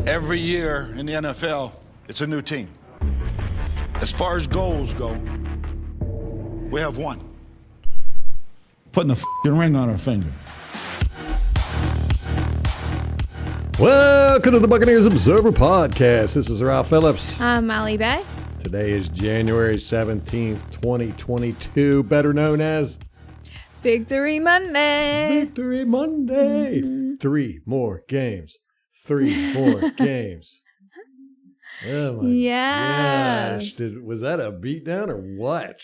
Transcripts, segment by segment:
Every year in the NFL, it's a new team. As far as goals go, we have one. Putting a ring on our finger. Welcome to the Buccaneers Observer Podcast. This is Ralph Phillips. I'm Molly Bay. Today is January 17th, 2022, better known as Victory Monday. Victory Monday. Mm-hmm. 3 more games. 3 more games. Oh my Yes. gosh. Was that a beatdown or what?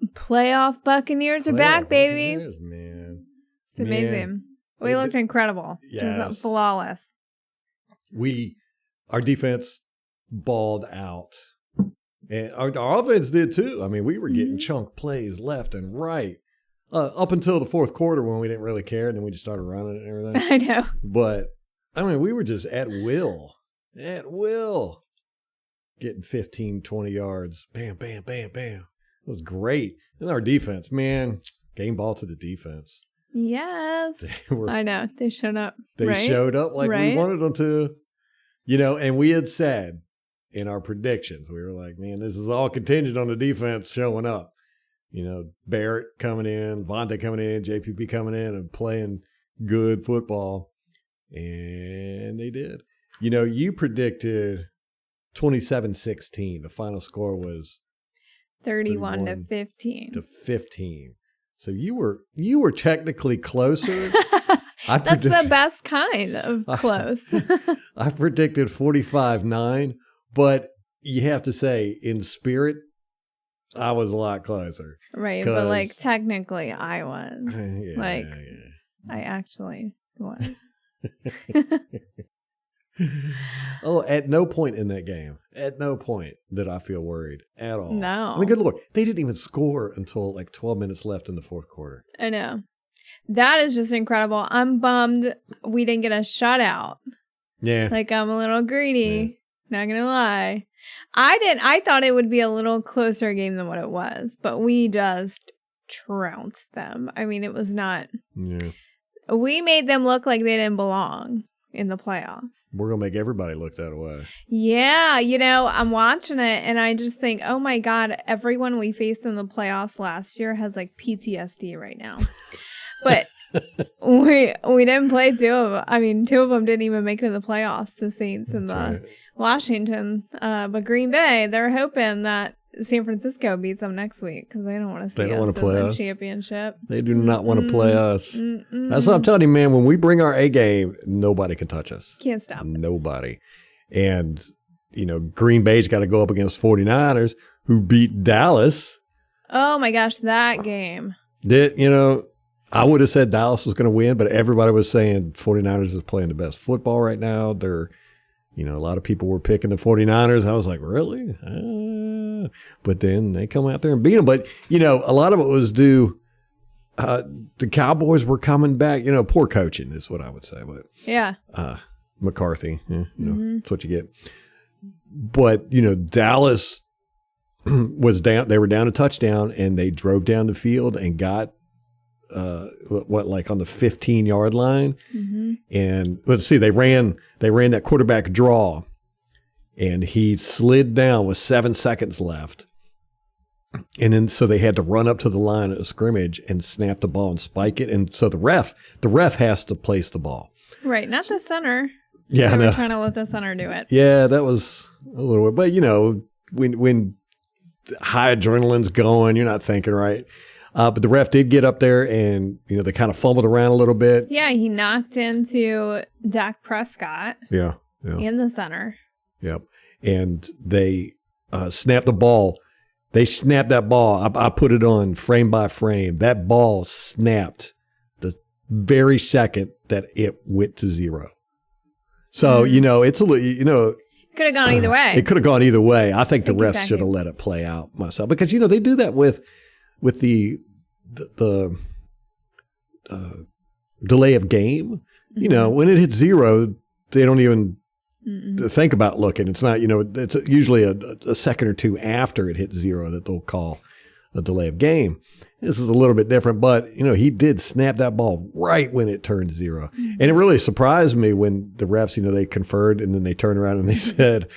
Playoff Buccaneers are back, baby. Buccaneers, man. It's amazing. We looked incredible. Yes. Just flawless. Our defense balled out. And our offense did too. I mean, we were getting chunk plays left and right. Up until the fourth quarter when we didn't really care, and then we just started running it and everything. I know. But, I mean, we were just at will. At will. Getting 15, 20 yards. Bam, bam, bam, bam. It was great. And our defense, man, game ball to the defense. Yes. I know. They showed up. They showed up like we wanted them to. You know, and we had said in our predictions, we were like, man, this is all contingent on the defense showing up. You know, Barrett coming in, Vontae coming in, JPP coming in and playing good football. And they did. You know, you predicted 27-16. The final score was 31 to 15. To 15. So you were technically closer. That's the best kind of close. I predicted 45-9, but you have to say, in spirit, I was a lot closer. Right, but like technically I was. I actually was. Oh, at no point in that game, at no point did I feel worried at all. No. I mean, good Lord, they didn't even score until like 12 minutes left in the fourth quarter. I know. That is just incredible. I'm bummed we didn't get a shutout. Yeah. Like, I'm a little greedy. Yeah. Not going to lie. I thought it would be a little closer game than what it was, but we just trounced them. I mean, it was not. Yeah. We made them look like they didn't belong in the playoffs. We're going to make everybody look that way. Yeah. You know, I'm watching it and I just think, oh my God, everyone we faced in the playoffs last year has like PTSD right now. But we didn't play 2 of them. I mean, 2 of them didn't even make it to the playoffs, the Saints and the Washington. But Green Bay, they're hoping that San Francisco beats them next week because they don't want to see us in the championship. They do not want to play us. That's what I'm telling you, man. When we bring our A game, nobody can touch us. Can't stop it. Nobody. And, you know, Green Bay's got to go up against 49ers who beat Dallas. Oh, my gosh, that game. I would have said Dallas was going to win, but everybody was saying 49ers is playing the best football right now. They're, you know, a lot of people were picking the 49ers. I was like, really? But then they come out there and beat them. But, you know, a lot of it was due. The Cowboys were coming back. You know, poor coaching is what I would say. But yeah. McCarthy, you know, that's what you get. But, you know, Dallas was down. They were down a touchdown, and they drove down the field and got like on the 15-yard line. And let's see, they ran that quarterback draw, and he slid down with 7 seconds left. And then so they had to run up to the line of scrimmage and snap the ball and spike it. And so the ref has to place the ball. Right, not the center. Yeah, they were trying to let the center do it. Yeah, that was a little. But you know, when high adrenaline's going, you're not thinking right. But the ref did get up there and, you know, they kind of fumbled around a little bit. Yeah, he knocked into Dak Prescott. Yeah. In the center. Yep. And they snapped the ball. They snapped that ball. I put it on frame by frame. That ball snapped the very second that it went to 0. So, you know, it's a little, you know. Could have gone either way. It could have gone either way. I think the refs should have let it play out myself. Because, you know, they do that with the delay of game. You know, when it hits 0, they don't even think about looking. It's not, you know, it's usually a second or two after it hits 0 that they'll call a delay of game. This is a little bit different, but, he did snap that ball right when it turned 0. And it really surprised me when the refs, they conferred and then they turned around and they said,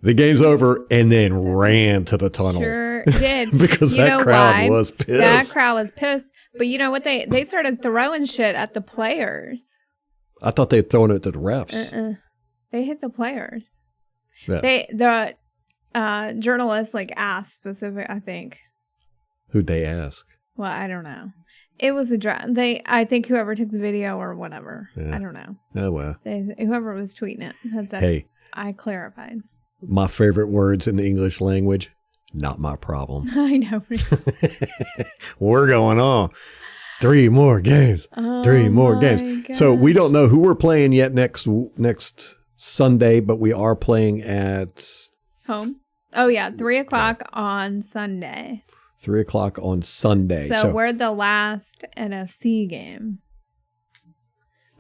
the game's over, and then ran to the tunnel. Sure did. Because that crowd was pissed. That crowd was pissed. But you know what? They started throwing shit at the players. I thought they'd thrown it to the refs. They hit the players. Yeah. The journalist asked specific, I think. Who'd they ask? Well, I don't know. It was I think whoever took the video or whatever. Yeah. I don't know. Oh, well. Whoever was tweeting it had said, hey, I clarified. My favorite words in the English language, not my problem. I know. We're going on. 3 more games. 3 more games. God. So we don't know who we're playing yet next Sunday, but we are playing at home. Oh, yeah. 3:00 on Sunday. 3:00 on Sunday. So we're the last NFC game.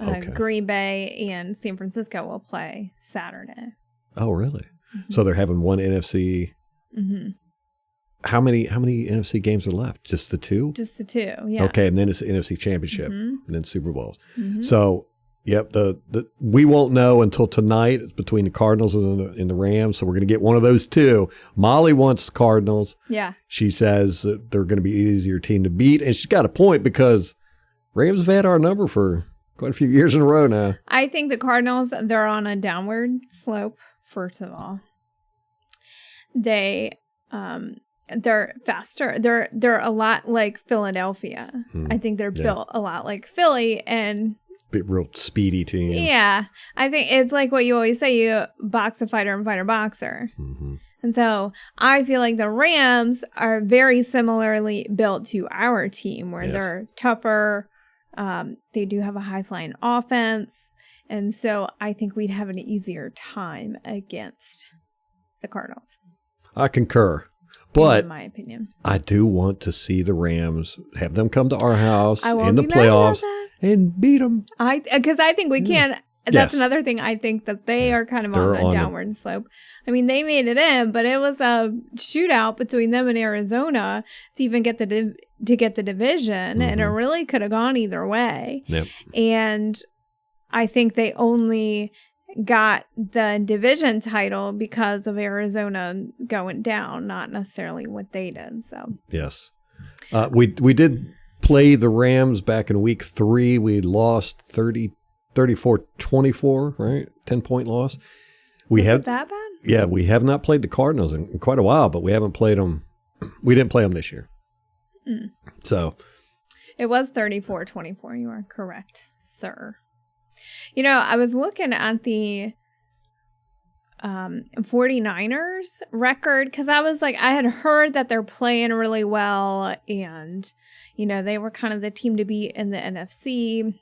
Okay. Green Bay and San Francisco will play Saturday. Oh, really? Mm-hmm. So they're having one NFC. Mm-hmm. How many NFC games are left? Just the 2? Just the 2, yeah. Okay, and then it's the NFC Championship, and then Super Bowls. Mm-hmm. So, yep, we won't know until tonight. It's between the Cardinals and the Rams, so we're going to get one of those 2. Molly wants the Cardinals. Yeah. She says that they're going to be an easier team to beat, and she's got a point because Rams have had our number for quite a few years in a row now. I think the Cardinals, they're on a downward slope, first of all. They're faster. They're a lot like Philadelphia. I think they're built a lot like Philly and real speedy team. Yeah. I think it's like what you always say, you box a fighter and fight a boxer. Mm-hmm. And so I feel like the Rams are very similarly built to our team where they're tougher. They do have a high-flying offense. And so I think we'd have an easier time against the Cardinals. I concur. But in my opinion, I do want to see the Rams, have them come to our house in the playoffs and beat them. Because I think we can. That's another thing. I think that they are kind of on a downward slope. I mean, they made it in, but it was a shootout between them and Arizona to even get the division, and it really could have gone either way. Yep. And I think they only got the division title because of Arizona going down, not necessarily what they did. So yes, we did play the Rams back in week 3. We lost 34-24, right? 10-point loss. Was it that bad? Yeah, we have not played the Cardinals in quite a while, but we haven't played them. We didn't play them this year. So it was 34-24. You are correct, sir. I was looking at the 49ers record because I was like, I had heard that they're playing really well and, they were kind of the team to beat in the NFC.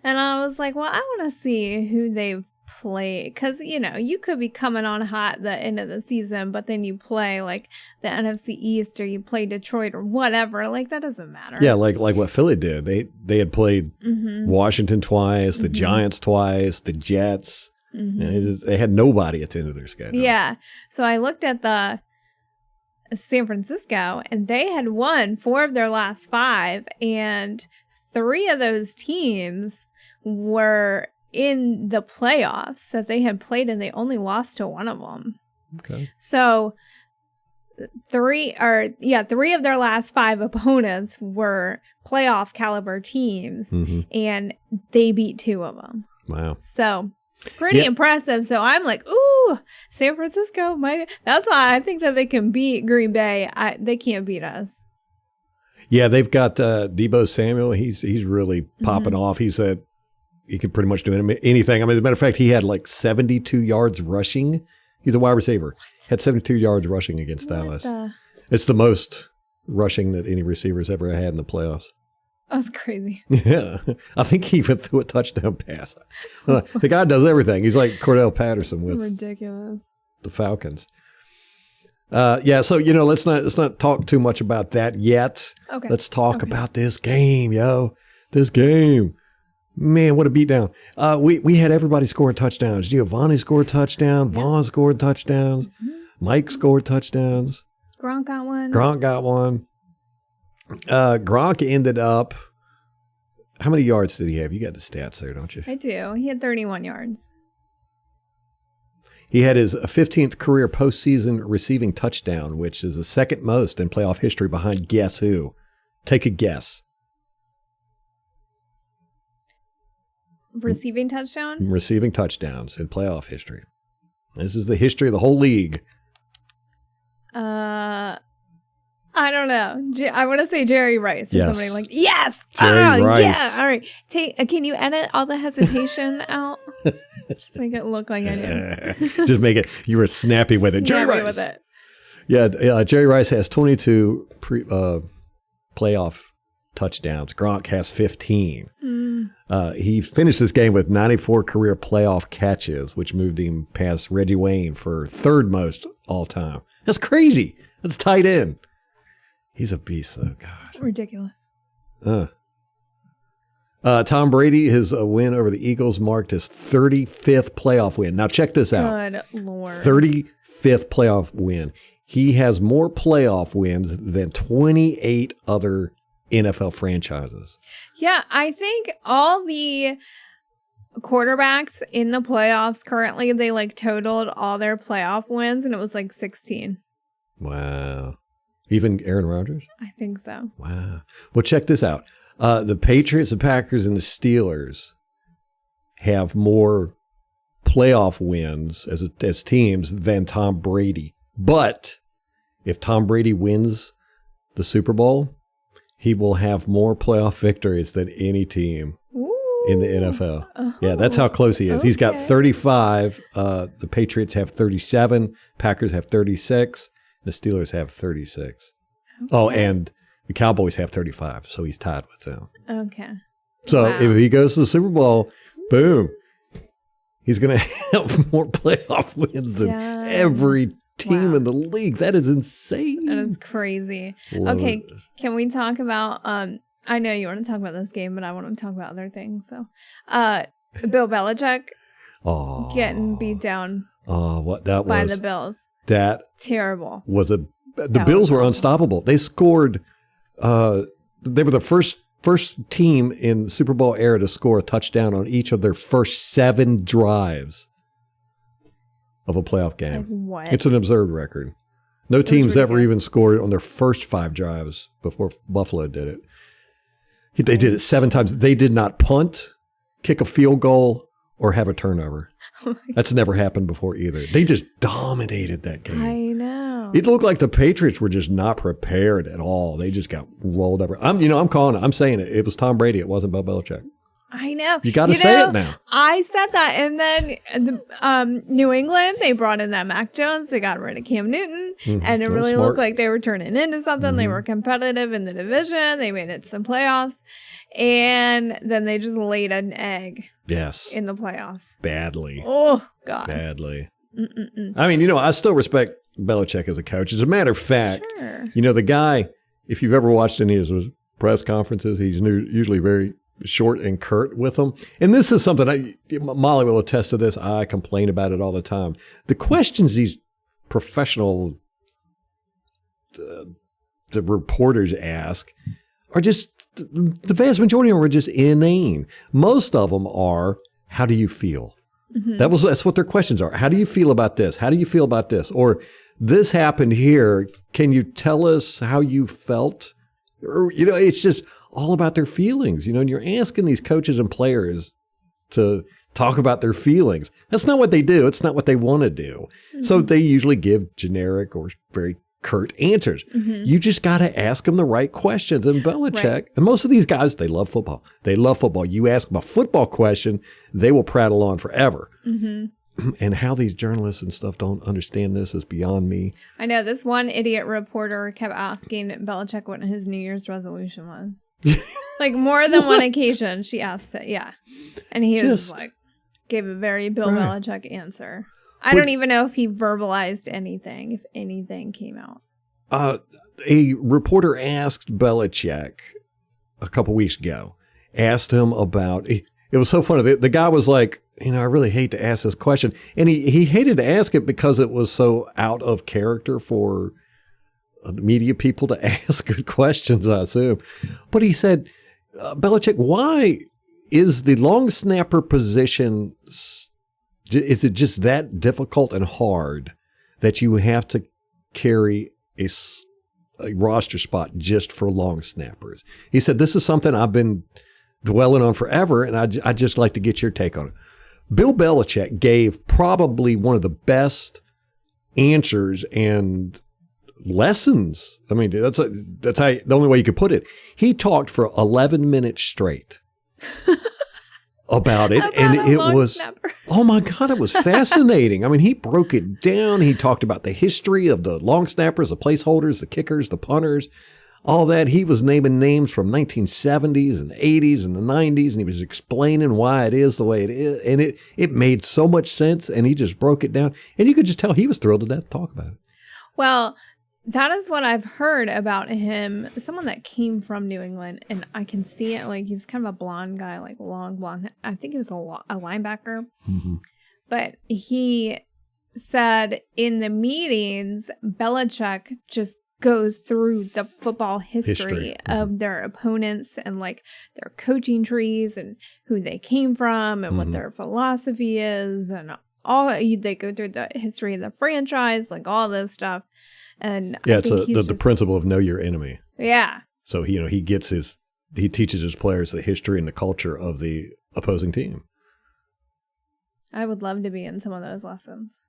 And I was like, well, I want to see who they've played because, you could be coming on hot at the end of the season, but then you play like the NFC East or you play Detroit or whatever. Like that doesn't matter. Yeah, like what Philly did. They had played Washington twice, the Giants twice, the Jets. They had nobody at the end of their schedule. Yeah. So I looked at the San Francisco and they had won 4 of their last 5 and 3 of those teams were in the playoffs that they had played and they only lost to one of them. Okay. So 3 of their last 5 opponents were playoff caliber teams and they beat 2 of them. Wow. So pretty impressive. So I'm like, ooh, San Francisco. That's why I think that they can beat Green Bay. They can't beat us. Yeah, they've got Deebo Samuel. He's really popping off. He could pretty much do anything. I mean, as a matter of fact, he had like 72 yards rushing. He's a wide receiver. What? Had 72 yards rushing against Dallas. It's the most rushing that any receiver's ever had in the playoffs. That's crazy. Yeah. I think he even threw a touchdown pass. The guy does everything. He's like Cordell Patterson with ridiculous. The Falcons. So let's not talk too much about that yet. Okay. Let's talk about this game, yo. This game. Man, what a beatdown. We had everybody scoring touchdowns. Giovanni scored a touchdown. Vaughn scored touchdowns. Mike scored touchdowns. Gronk got one. Gronk ended up, how many yards did he have? You got the stats there, don't you? I do. He had 31 yards. He had his 15th career postseason receiving touchdown, which is the second most in playoff history behind guess who? Take a guess. Receiving touchdown? Receiving touchdowns in playoff history. This is the history of the whole league. I don't know. I want to say Jerry Rice or Yes. somebody like, yes. Jerry Rice. Yeah. All right. Can you edit all the hesitation out? Just make it look like I do. Just make it, you were snappy with it. Jerry Snappy Rice. with it. Yeah, Jerry Rice has 22 playoff touchdowns. Gronk has 15. He finished this game with 94 career playoff catches, which moved him past Reggie Wayne for third most all time. That's crazy. That's tight end. He's a beast, though. God. Ridiculous. Tom Brady, his win over the Eagles marked his 35th playoff win. Now check this out. Good Lord. 35th playoff win. He has more playoff wins than 28 other NFL franchises. Yeah, I think all the quarterbacks in the playoffs currently, they like totaled all their playoff wins and it was like 16. Wow. Even Aaron Rodgers? I think so. Wow. Well, check this out. The Patriots, the Packers, and the Steelers have more playoff wins as teams than Tom Brady. But if Tom Brady wins the Super Bowl, he will have more playoff victories than any team in the NFL. Yeah, that's how close he is. Okay. He's got 35. The Patriots have 37. Packers have 36. The Steelers have 36. Okay. Oh, and the Cowboys have 35, so he's tied with them. Okay. So Wow. if he goes to the Super Bowl, boom, he's going to have more playoff wins than every team in the league. That is insane. That is crazy. Love Okay, it. can we talk about I know you want to talk about this game, but I want to talk about other things. So Bill Belichick getting beat down What that by was. the Bills. That Terrible. was the Bills were unstoppable. They scored they were the first team in Super Bowl era to score a touchdown on each of their first 7 drives of a playoff game. Like what? It's an absurd record. No teams ever even scored on their first 5 drives before Buffalo did it. They did it 7 times. They did not punt, kick a field goal, or have a turnover. That's never happened before either. They just dominated that game. I know. It looked like the Patriots were just not prepared at all. They just got rolled over. I'm calling it. I'm saying it. It was Tom Brady. It wasn't Bill Belichick. I know. You got to say it now. I said that, and then New England, they brought in that Mac Jones. They got rid of Cam Newton, and it really looked like they were turning into something. They were competitive in the division. They made it to the playoffs, and then they just laid an egg. Yes. In the playoffs. Badly. Oh, God. Badly. I mean, I still respect Belichick as a coach. As a matter of fact, the guy, if you've ever watched any of his press conferences, he's usually very short and curt with them. And this is something Molly will attest to this. I complain about it all the time. The questions these professional the reporters ask are just, the vast majority of them are just inane. Most of them are, how do you feel? That's what their questions are. How do you feel about this? How do you feel about this? Or this happened here. Can you tell us how you felt? Or, it's just all about their feelings, and you're asking these coaches and players to talk about their feelings. That's not what they do. It's not what they want to do. So they usually give generic or very curt answers. You just got to ask them the right questions. And Belichick, and most of these guys, they love football. They love football. You ask them a football question, they will prattle on forever. And how these journalists and stuff don't understand this is beyond me. I know this one idiot reporter kept asking Belichick what his New Year's resolution was. Like more than one occasion, she asked it. Yeah. And he was like, gave a very Bill Belichick answer. I don't even know if he verbalized anything, if anything came out. A reporter asked Belichick a couple weeks ago, asked him about, it was so funny. The guy was like, I really hate to ask this question. And he hated to ask it because it was so out of character for media people to ask good questions, I assume. But he said, Belichick, why is the long snapper position, is it just that difficult and hard that you have to carry a roster spot just for long snappers? He said, this is something I've been dwelling on forever, and I'd just like to get your take on it. Bill Belichick gave probably one of the best answers and lessons. I mean, that's how, the only way you could put it. He talked for 11 minutes straight about it, and it was, oh my God, it was fascinating. I mean, he broke it down. He talked about the history of the long snappers, the placeholders, the kickers, the punters, all that. He was naming names from 1970s and 80s and the 90s, and he was explaining why it is the way it is. And it made so much sense, and he just broke it down. And you could just tell he was thrilled to death to talk about it. Well, that is what I've heard about him. Someone that came from New England, and I can see it. Like, he was kind of a blonde guy, like long blonde. I think he was a linebacker. Mm-hmm. But he said in the meetings, Belichick just goes through the football history of their opponents and like their coaching trees and who they came from and what their philosophy is, and all they go through the history of the franchise, like all this stuff. And yeah, it's the principle of know your enemy. Yeah. So he teaches his players the history and the culture of the opposing team. I would love to be in some of those lessons.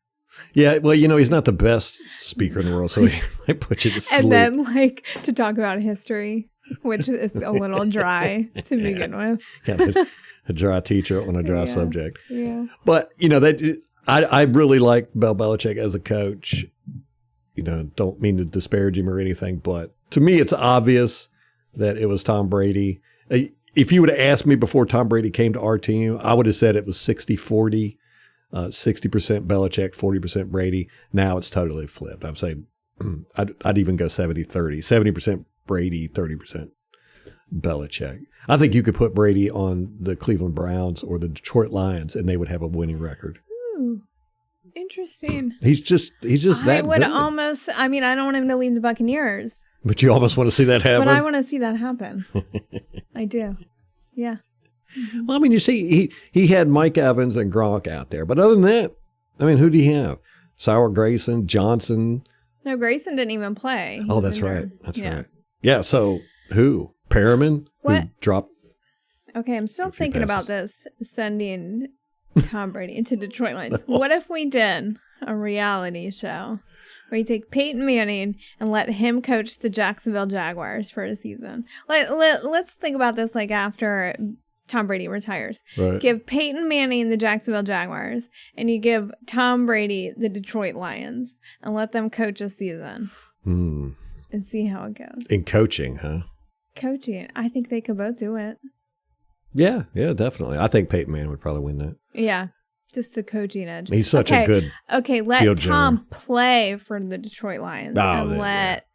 Yeah, well, he's not the best speaker in the world, so he might put you to sleep. And then, like, to talk about history, which is a little dry to begin with. Yeah, a dry teacher on a dry subject. Yeah. But, I really like Bill Belichick as a coach. Don't mean to disparage him or anything, but to me, it's obvious that it was Tom Brady. If you would have asked me before Tom Brady came to our team, I would have said it was 60-40. 60% Belichick, 40% Brady. Now it's totally flipped. I'm saying I'd even go 70-30. 70% Brady, 30% Belichick. I think you could put Brady on the Cleveland Browns or the Detroit Lions, and they would have a winning record. Ooh, interesting. He's just that I would good. almost. I mean, I don't want him to leave the Buccaneers. But you almost want to see that happen. But I want to see that happen. I do. Yeah. Mm-hmm. Well, I mean, you see, he had Mike Evans and Gronk out there. But other than that, I mean, who do you have? Sauer, Grayson, Johnson. No, Grayson didn't even play. Oh, that's right. That's right. Yeah, so who? Perriman? What? Who dropped? Okay, I'm still thinking about this, sending Tom Brady into Detroit Lions. What if we did a reality show where you take Peyton Manning and let him coach the Jacksonville Jaguars for a season? Let's think about this like after Tom Brady retires. Right. Give Peyton Manning the Jacksonville Jaguars, and you give Tom Brady the Detroit Lions, and let them coach a season and see how it goes. In coaching, huh? Coaching. I think they could both do it. Yeah, definitely. I think Peyton Manning would probably win that. Yeah, just the coaching edge. He's such a good let Tom play for the Detroit Lions and let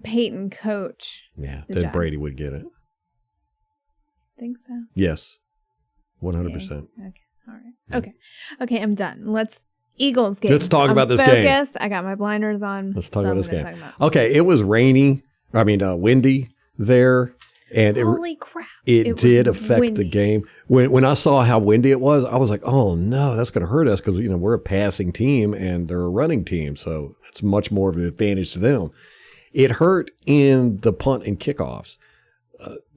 Peyton coach. Yeah, then Jaguars. Brady would get it. Think so? Yes, 100%. Okay. All right. Okay. I'm done. Eagles game. Let's talk about this game. I got my blinders on. Let's talk about this game. Okay, it was rainy. Windy there, and holy crap! It did affect windy. The game. When I saw how windy it was, I was like, "Oh no, that's going to hurt us," because we're a passing team and they're a running team, so it's much more of an advantage to them. It hurt in the punt and kickoffs.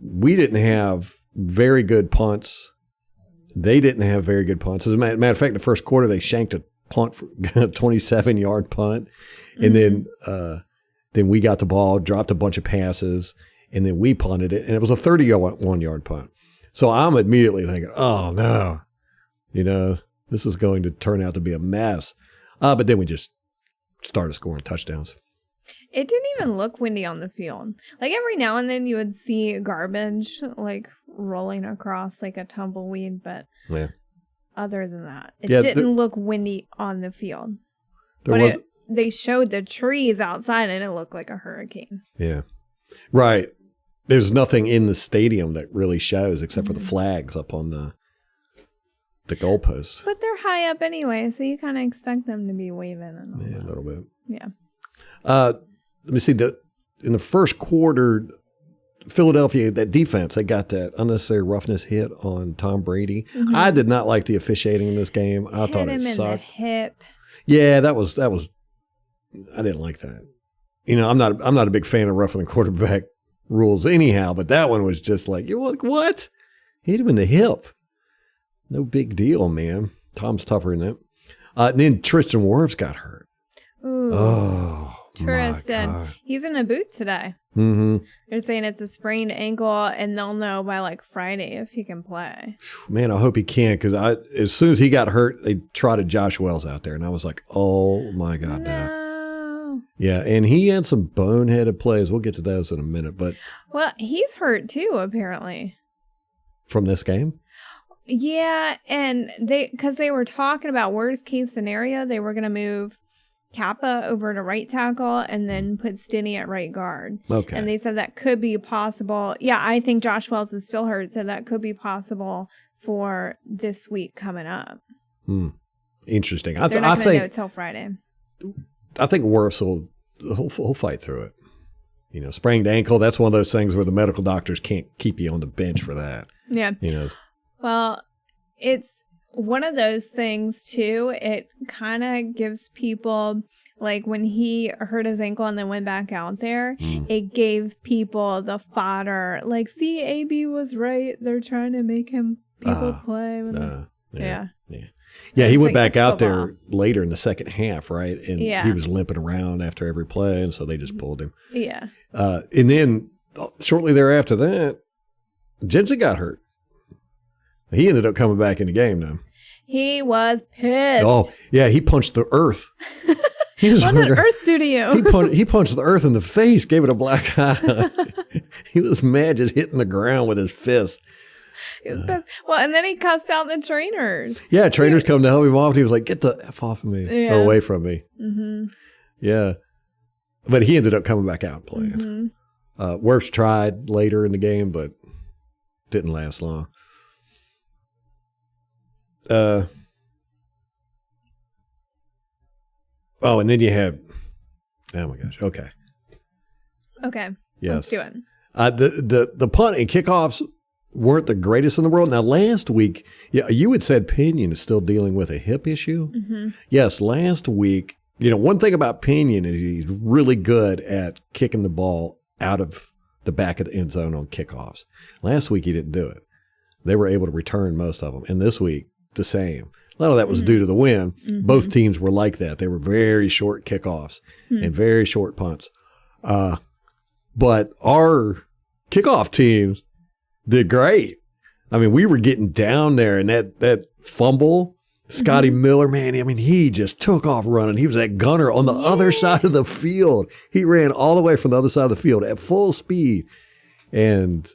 We didn't have very good punts. They didn't have very good punts. As a matter of fact, in the first quarter, they shanked a punt, for a 27-yard punt. And then we got the ball, dropped a bunch of passes, and then we punted it. And it was a 31-yard punt. So I'm immediately thinking, oh, no, this is going to turn out to be a mess. But then we just started scoring touchdowns. It didn't even look windy on the field. Like every now and then you would see garbage like rolling across like a tumbleweed, but other than that, it didn't look windy on the field. They showed the trees outside and it looked like a hurricane. Yeah. Right. There's nothing in the stadium that really shows except for the flags up on the goalposts. But they're high up anyway, so you kind of expect them to be waving. And all a little bit. Yeah. Let me see. In the first quarter, Philadelphia, that defense, they got that unnecessary roughness hit on Tom Brady. Mm-hmm. I did not like the officiating in this game. I thought it him in sucked. the hip. Yeah, that was. I didn't like that. I'm not a big fan of roughing the quarterback rules anyhow, but that one was just like, you're like, what? Hit him in the hip. No big deal, man. Tom's tougher than that. And then Tristan Wirfs got hurt. Ooh. Oh, Tristan. He's in a boot today. Mm-hmm. They're saying it's a sprained ankle, and they'll know by like Friday if he can play. Man, I hope he can, because as soon as he got hurt, they trotted Josh Wells out there, and I was like, oh my God, no. Yeah, and he had some boneheaded plays. We'll get to those in a minute, but well, he's hurt too, apparently. From this game? Yeah, and because they were talking about worst case scenario, they were going to move Kappa over to right tackle and then put Stinney at right guard. Okay. And they said that could be possible. Yeah, I think Josh Wells is still hurt, so that could be possible for this week coming up. Interesting. They're not going to know till Friday. I think Wirfs will fight through it. Sprained ankle, that's one of those things where the medical doctors can't keep you on the bench for that. Yeah. Well, it's one of those things, too. It kind of gives people, like when he hurt his ankle and then went back out there, it gave people the fodder. Like, see, AB was right. They're trying to make people play. Yeah, he went back out there later in the second half, right? And he was limping around after every play, and so they just pulled him. Yeah. And then shortly thereafter that, Jensen got hurt. He ended up coming back in the game, though. He was pissed. Oh, yeah, he punched the earth. What did Earth do to you? He punched the earth in the face, gave it a black eye. He was mad, just hitting the ground with his fist. He was pissed. Well, and then he cussed out the trainers. Yeah, trainers come to help him off. He was like, get the F off of me, or away from me. Mm-hmm. Yeah. But he ended up coming back out and playing. Mm-hmm. Wirfs tried later in the game, but didn't last long. And then you have, oh my gosh, okay. Yes. Let's do it. The punt and kickoffs weren't the greatest in the world. Now, last week, you had said Pinion is still dealing with a hip issue. Mm-hmm. Yes, last week, one thing about Pinion is he's really good at kicking the ball out of the back of the end zone on kickoffs. Last week, he didn't do it. They were able to return most of them. And this week, the same. A lot of that was due to the win. Mm-hmm. Both teams were like that. They were very short kickoffs and very short punts. But our kickoff teams did great. I mean, we were getting down there, and that fumble, Scotty Miller, man, I mean, he just took off running. He was that gunner on the other side of the field. He ran all the way from the other side of the field at full speed. And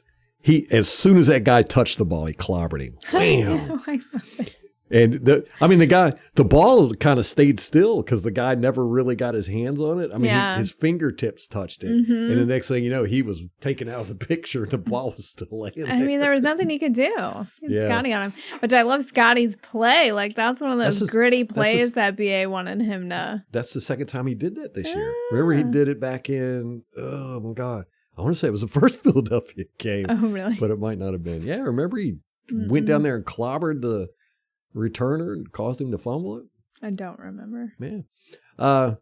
as soon as that guy touched the ball, he clobbered him. Bam! And the ball kind of stayed still because the guy never really got his hands on it. I mean, his fingertips touched it. Mm-hmm. And the next thing you know, he was taken out of the picture and the ball was still laying there. I mean, there was nothing he could do. Scotty on him, which I love Scotty's play. Like, that's one of those gritty plays that BA wanted him to. That's the second time he did that this year. Remember, he did it back in, oh my God. I want to say it was the first Philadelphia game. Oh, really? But it might not have been. Yeah, remember he went down there and clobbered the returner and caused him to fumble it? I don't remember. Man. But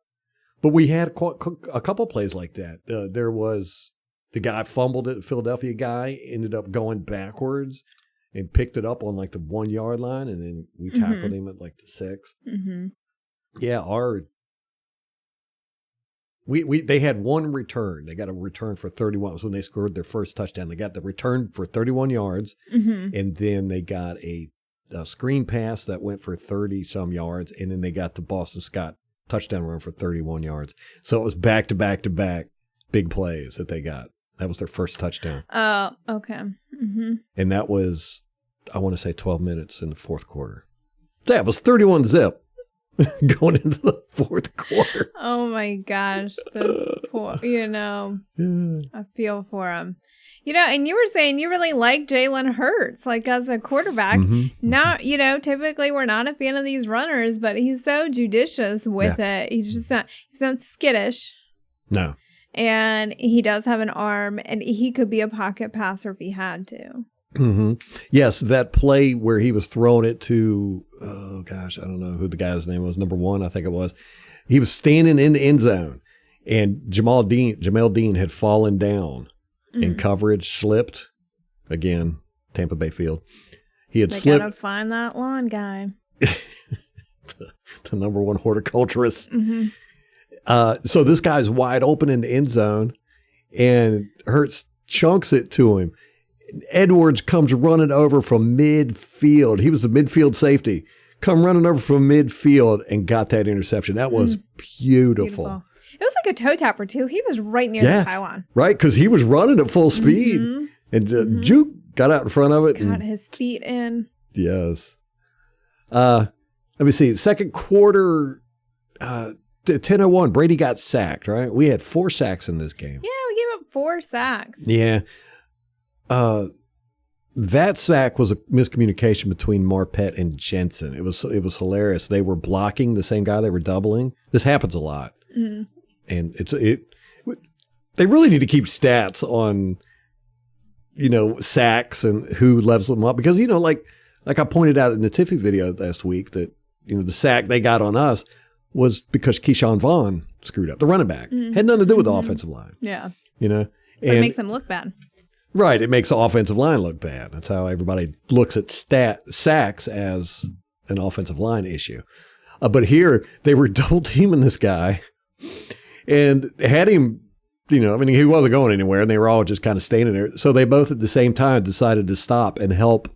we had a couple plays like that. There was the guy fumbled it, the Philadelphia guy ended up going backwards and picked it up on like the 1 yard line, and then we tackled him at like the 6. Mm-hmm. Yeah, they had one return. They got a return for 31. It was when they scored their first touchdown. They got the return for 31 yards, and then they got a screen pass that went for 30-some yards, and then they got the Boston Scott touchdown run for 31 yards. So it was back-to-back-to-back big plays that they got. That was their first touchdown. Oh, okay. Mm-hmm. And that was, I want to say, 12 minutes in the fourth quarter. That was 31-zip. Going into the fourth quarter. Oh my gosh. This poor, I feel for him. And you were saying you really like Jalen Hurts, like as a quarterback. Mm-hmm. Now, typically we're not a fan of these runners, but he's so judicious with it. He's not skittish. No. And he does have an arm, and he could be a pocket passer if he had to. Mm-hmm. Yes, that play where he was throwing it to, oh gosh, I don't know who the guy's name was, number 1, I think it was. He was standing in the end zone, and Jamel Dean had fallen down in coverage, slipped. Again, Tampa Bay Field. He had slipped. They gotta find that lawn guy. The number 1 horticulturist. Mm-hmm. So this guy's wide open in the end zone, and Hurts chunks it to him. Edwards comes running over from midfield. He was the midfield safety. Come running over from midfield and got that interception. That was beautiful. It was like a toe tapper, too. He was right near the pylon. Right, because he was running at full speed. And Juke got out in front of it. Got his feet in. Yes. Let me see. Second quarter, 10:01, Brady got sacked, right? We had 4 sacks in this game. Yeah, we gave up 4 sacks. Yeah. That sack was a miscommunication between Marpet and Jensen. It was hilarious. They were blocking the same guy they were doubling. This happens a lot. And they really need to keep stats on, sacks and who levels them up, because, like I pointed out in the Tiffy video last week that, the sack they got on us was because Keyshawn Vaughn screwed up. The running back had nothing to do with the offensive line. Yeah. And it makes them look bad. Right. It makes the offensive line look bad. That's how everybody looks at sacks as an offensive line issue. But here they were double teaming this guy and had him, he wasn't going anywhere, and they were all just kind of standing there. So they both at the same time decided to stop and help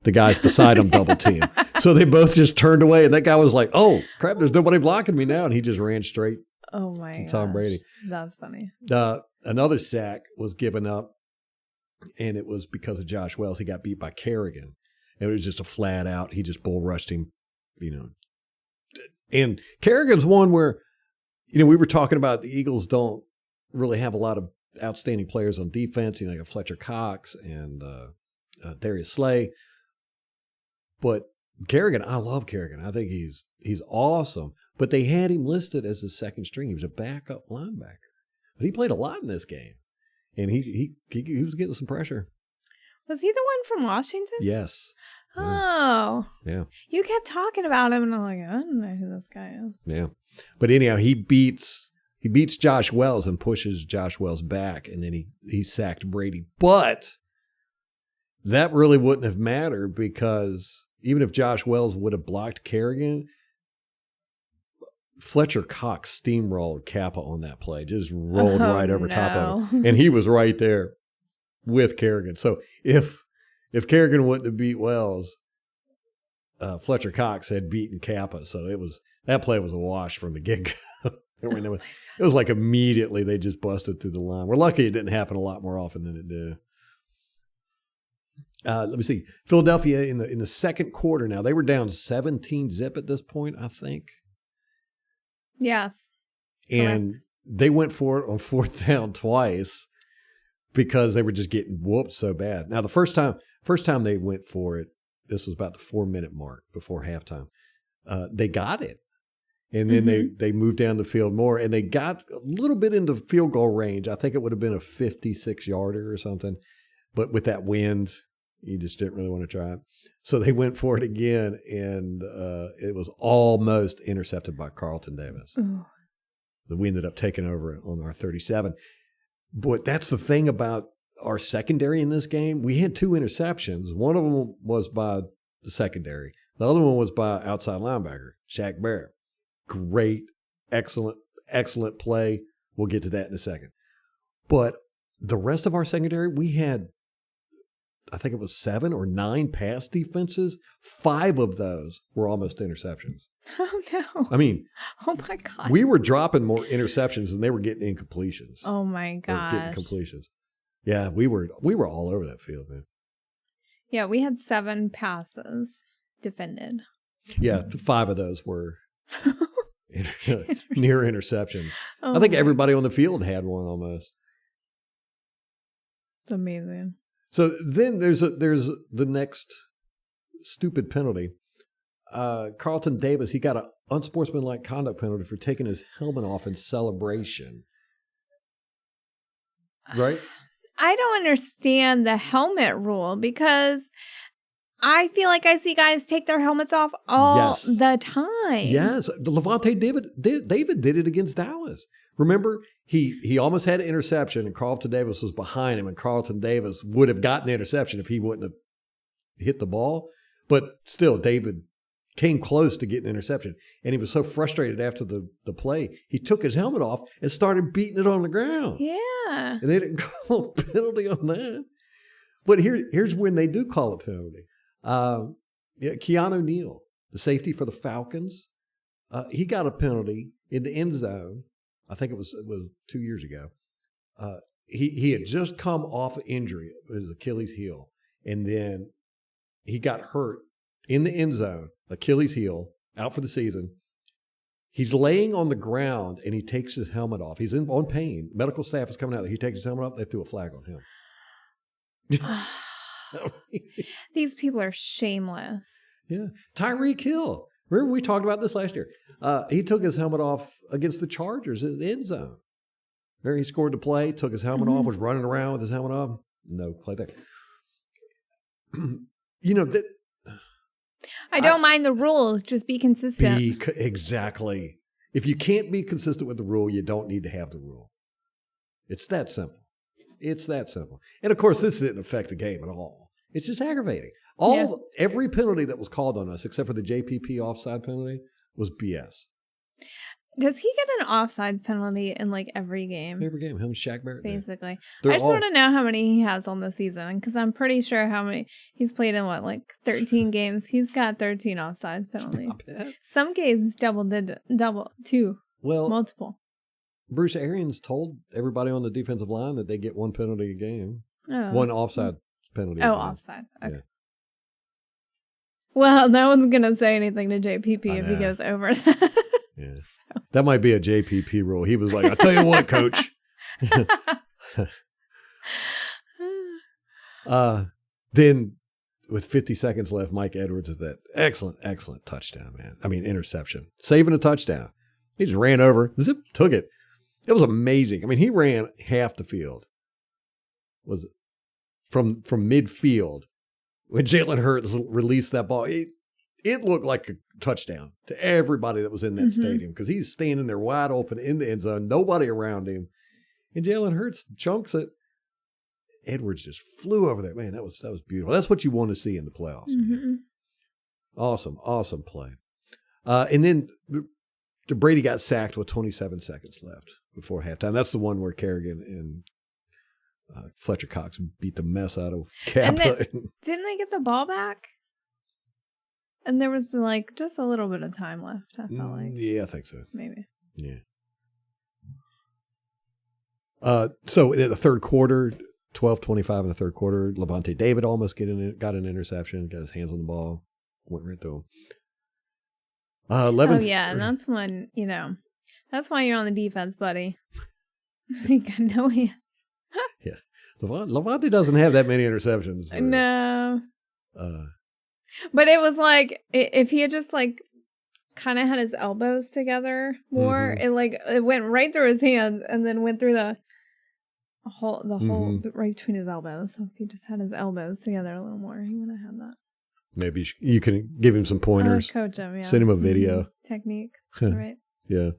the guys beside him double team. So they both just turned away, and that guy was like, oh, crap, there's nobody blocking me now. And he just ran straight to Tom Brady. That's funny. Another sack was given up, and it was because of Josh Wells. He got beat by Kerrigan. It was just a flat out. He just bull rushed him, And Kerrigan's one where, we were talking about the Eagles don't really have a lot of outstanding players on defense. Like Fletcher Cox and Darius Slay. But Kerrigan, I love Kerrigan. I think he's awesome. But they had him listed as the second string. He was a backup linebacker. But he played a lot in this game. And he was getting some pressure. Was he the one from Washington? Yes. Oh. Yeah. You kept talking about him, and I'm like, I don't know who this guy is. Yeah. But anyhow, he beats Josh Wells and pushes Josh Wells back, and then he sacked Brady. But that really wouldn't have mattered, because even if Josh Wells would have blocked Kerrigan, Fletcher Cox steamrolled Kappa on that play, just rolled right over top of him. And he was right there with Kerrigan. So if Kerrigan wouldn't have beat Wells, Fletcher Cox had beaten Kappa. So that play was a wash from the get-go. It was like immediately they just busted through the line. We're lucky it didn't happen a lot more often than it did. Let me see. Philadelphia in the second quarter now, they were down 17-0 at this point, I think. Yes. And they went for it on 4th down twice because they were just getting whooped so bad. Now, the first time they went for it, this was about the 4-minute mark before halftime. They got it. And then they moved down the field more, and they got a little bit into field goal range. I think it would have been a 56-yarder or something. But with that wind, you just didn't really want to try it. So they went for it again, and it was almost intercepted by Carlton Davis. Ooh. We ended up taking over on our 37. But that's the thing about our secondary in this game. We had 2 interceptions. One of them was by the secondary. The other one was by outside linebacker, Shaq Barrett. Great, excellent play. We'll get to that in a second. But the rest of our secondary, we had, I think it was 7 or 9 pass defenses. 5 of those were almost interceptions. Oh, no. I mean, oh, my God. We were dropping more interceptions than they were getting incompletions. Oh, my gosh. Getting completions. Yeah, we were all over that field, man. Yeah, we had 7 passes defended. Yeah, 5 of those were near interceptions. Oh, I think everybody on the field had one almost. It's amazing. So then there's the next stupid penalty. Carlton Davis, he got an unsportsmanlike conduct penalty for taking his helmet off in celebration. right? I don't understand the helmet rule because I feel like I see guys take their helmets off all Yes. the time. Yes, Levante David did it against Dallas. Remember, he almost had an interception, and Carlton Davis was behind him, and Carlton Davis would have gotten the interception if he wouldn't have hit the ball. But still, David came close to getting an interception, and he was so frustrated after the play, he took his helmet off and started beating it on the ground. Yeah. And they didn't call a penalty on that. But here's when they do call a penalty. Keanu Neal, the safety for the Falcons, he got a penalty in the end zone. I think it was 2 years ago. He had just come off an injury, his Achilles heel, and then he got hurt in the end zone, Achilles heel, out for the season. He's laying on the ground and he takes his helmet off. He's on pain. Medical staff is coming out there. He takes his helmet off. They threw a flag on him. These people are shameless. Yeah. Tyreek Hill. Remember we talked about this last year. He took his helmet off against the Chargers in the end zone. There he scored the play, took his helmet off, was running around with his helmet off. No play there. I don't mind the rules. Just be consistent. Exactly. If you can't be consistent with the rule, you don't need to have the rule. It's that simple. It's that simple. And of course, this didn't affect the game at all. It's just aggravating. Every penalty that was called on us, except for the JPP offside penalty, was BS. Does he get an offsides penalty in like every game? Every game. Him and Shaq Barrett. Basically. I just want to know how many he has on the season because I'm pretty sure how many he's played in 13 games. He's got 13 offsides penalties. Some games double, two, multiple. Bruce Arians told everybody on the defensive line that they get one penalty a game. Oh. One offside penalty. Oh, offside. Okay. Yeah. Well, no one's going to say anything to JPP if he goes over that. Yeah. So. That might be a JPP rule. He was like, I'll tell you what, coach. Then with 50 seconds left, Mike Edwards with that excellent touchdown, man. I mean, interception. Saving a touchdown. He just ran over, took it. It was amazing. I mean, he ran half the field. Was from midfield. When Jalen Hurts released that ball, it looked like a touchdown to everybody that was in that stadium because he's standing there wide open in the end zone, nobody around him. And Jalen Hurts chunks it. Edwards just flew over there. Man, that was beautiful. That's what you want to see in the playoffs. Mm-hmm. Awesome play. And then Brady got sacked with 27 seconds left before halftime. That's the one where Kerrigan and Fletcher Cox beat the mess out of Kappa. And then, didn't they get the ball back? And there was just a little bit of time left, I felt like. Yeah, I think so. Maybe. Yeah. So in the third quarter, 12:25 in the third quarter, Levante David almost got an interception, got his hands on the ball, went right through him. 11. Oh, yeah, and that's when, that's why you're on the defense, buddy. You got no hands. Yeah. Levante doesn't have that many interceptions. No. But it was like, if he had just kind of had his elbows together more, it went right through his hands and then went through the hole right between his elbows. So if he just had his elbows together a little more, he would have had that. Maybe you can give him some pointers. Coach him, yeah. Send him a video. Technique. Right. Yeah.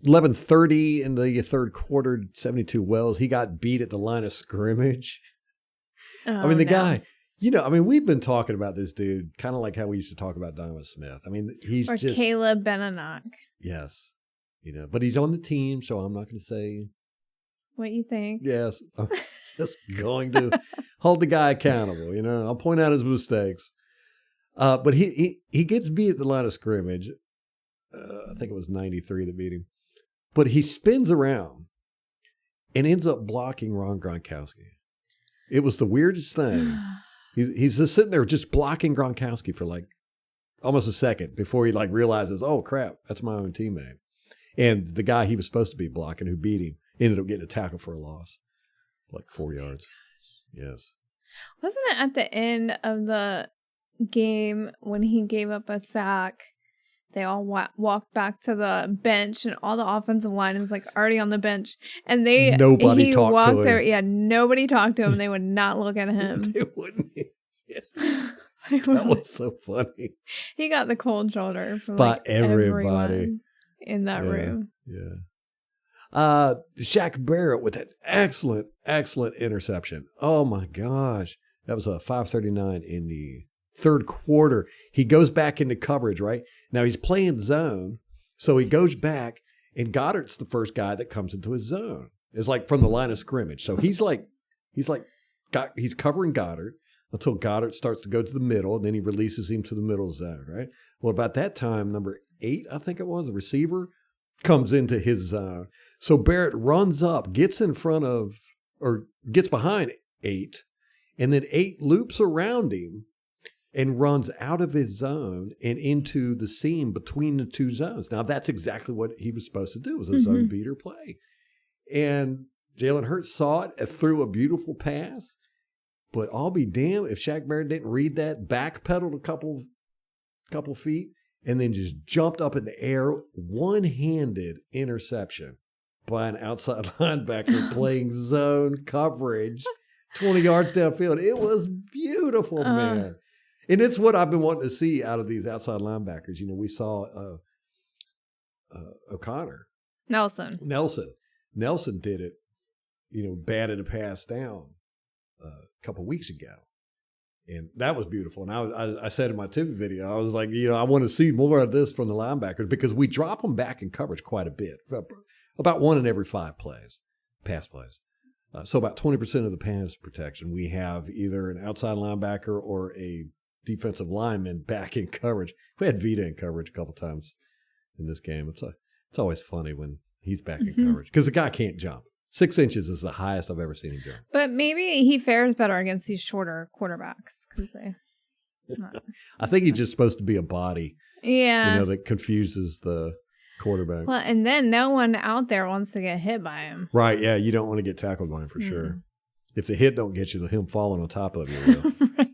11:30 in the third quarter, 72 Wells. He got beat at the line of scrimmage. Oh, guy, we've been talking about this dude kind of like how we used to talk about Donovan Smith. I mean, he's or just. Caleb Beninock. Yes. But he's on the team, so I'm not going to say. What you think? Yes. I'm just going to hold the guy accountable, I'll point out his mistakes. But he gets beat at the line of scrimmage. I think it was 93 that beat him. But he spins around and ends up blocking Ron Gronkowski. It was the weirdest thing. He's just sitting there just blocking Gronkowski for almost a second before he realizes, oh, crap, that's my own teammate. And the guy he was supposed to be blocking who beat him ended up getting a tackle for a loss, 4 yards. Yes. Wasn't it at the end of the game when he gave up a sack They all walked back to the bench, and all the offensive line was like already on the bench. And Nobody talked to him. There, yeah, nobody talked to him. They would not look at him. They wouldn't. That was so funny. He got the cold shoulder from By like everybody everyone in that room. Yeah. Shaq Barrett with an excellent interception. Oh my gosh. That was a 5:39 in the third quarter. He goes back into coverage, right? Now he's playing zone. So he goes back, and Goddard's the first guy that comes into his zone. It's like from the line of scrimmage. So he's covering Goddard until Goddard starts to go to the middle, and then he releases him to the middle zone, right? Well, about that time, number 8, I think it was, the receiver, comes into his zone. So Barrett runs up, gets behind 8, and then 8 loops around him and runs out of his zone and into the seam between the two zones. Now, that's exactly what he was supposed to do. It was a zone beater play. And Jalen Hurts saw it and threw a beautiful pass. But I'll be damned if Shaq Barrett didn't read that, backpedaled a couple feet, and then just jumped up in the air, one-handed interception by an outside linebacker playing zone coverage 20 yards downfield. It was beautiful, man. And it's what I've been wanting to see out of these outside linebackers. You know, we saw O'Connor. Nelson did it, batted a pass down a couple weeks ago. And that was beautiful. And I said in my TV video, I was like, I want to see more of this from the linebackers because we drop them back in coverage quite a bit, about 1 in every 5 plays, pass plays. So about 20% of the pass protection, we have either an outside linebacker or a defensive lineman back in coverage. We had Vita in coverage a couple times in this game. It's always funny when he's back in coverage because the guy can't jump. 6 inches is the highest I've ever seen him jump. But maybe he fares better against these shorter quarterbacks. I think he's just supposed to be a body. Yeah. That confuses the quarterback. Well, and then no one out there wants to get hit by him. Right, yeah. You don't want to get tackled by him for sure. If the hit don't get you, him falling on top of you will. Right.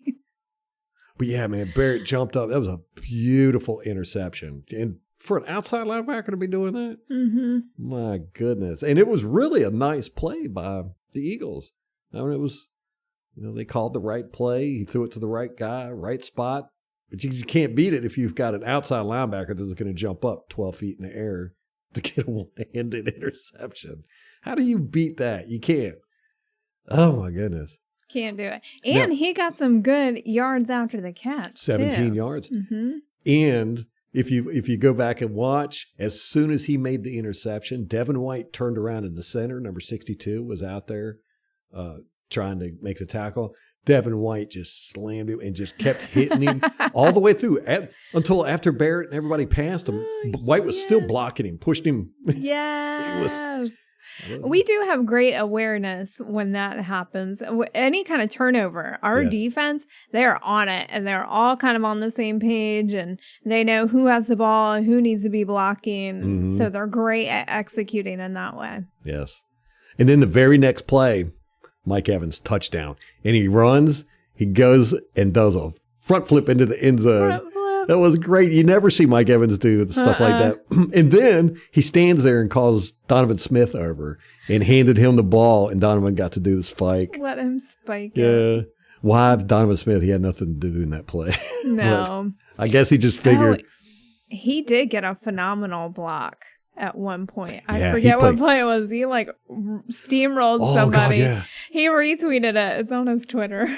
But yeah, man, Barrett jumped up. That was a beautiful interception. And for an outside linebacker to be doing that, my goodness. And it was really a nice play by the Eagles. I mean, it was, they called the right play. He threw it to the right guy, right spot. But you can't beat it if you've got an outside linebacker that's going to jump up 12 feet in the air to get a one-handed interception. How do you beat that? You can't. Oh, my goodness. Can't do it. And he got some good yards after the catch. 17 yards. And if you go back and watch, as soon as he made the interception, Devin White turned around in the center. Number 62 was out there trying to make the tackle. Devin White just slammed him and just kept hitting him all the way through until after Barrett and everybody passed him. White was still blocking him, pushed him. Yes. We do have great awareness when that happens. Any kind of turnover, our defense, they're on it and they're all kind of on the same page and they know who has the ball and who needs to be blocking. So they're great at executing in that way. Yes. And then the very next play, Mike Evans, touchdown. And he runs, he goes and does a front flip into the end zone. That was great. You never see Mike Evans do stuff like that. And then he stands there and calls Donovan Smith over and handed him the ball, and Donovan got to do the spike. Let him spike it. Yeah. Why Donovan Smith? He had nothing to do in that play. No. I guess he just figured. He did get a phenomenal block at one point. I forget what play it was. He steamrolled somebody. God, yeah. He retweeted it. It's on his Twitter.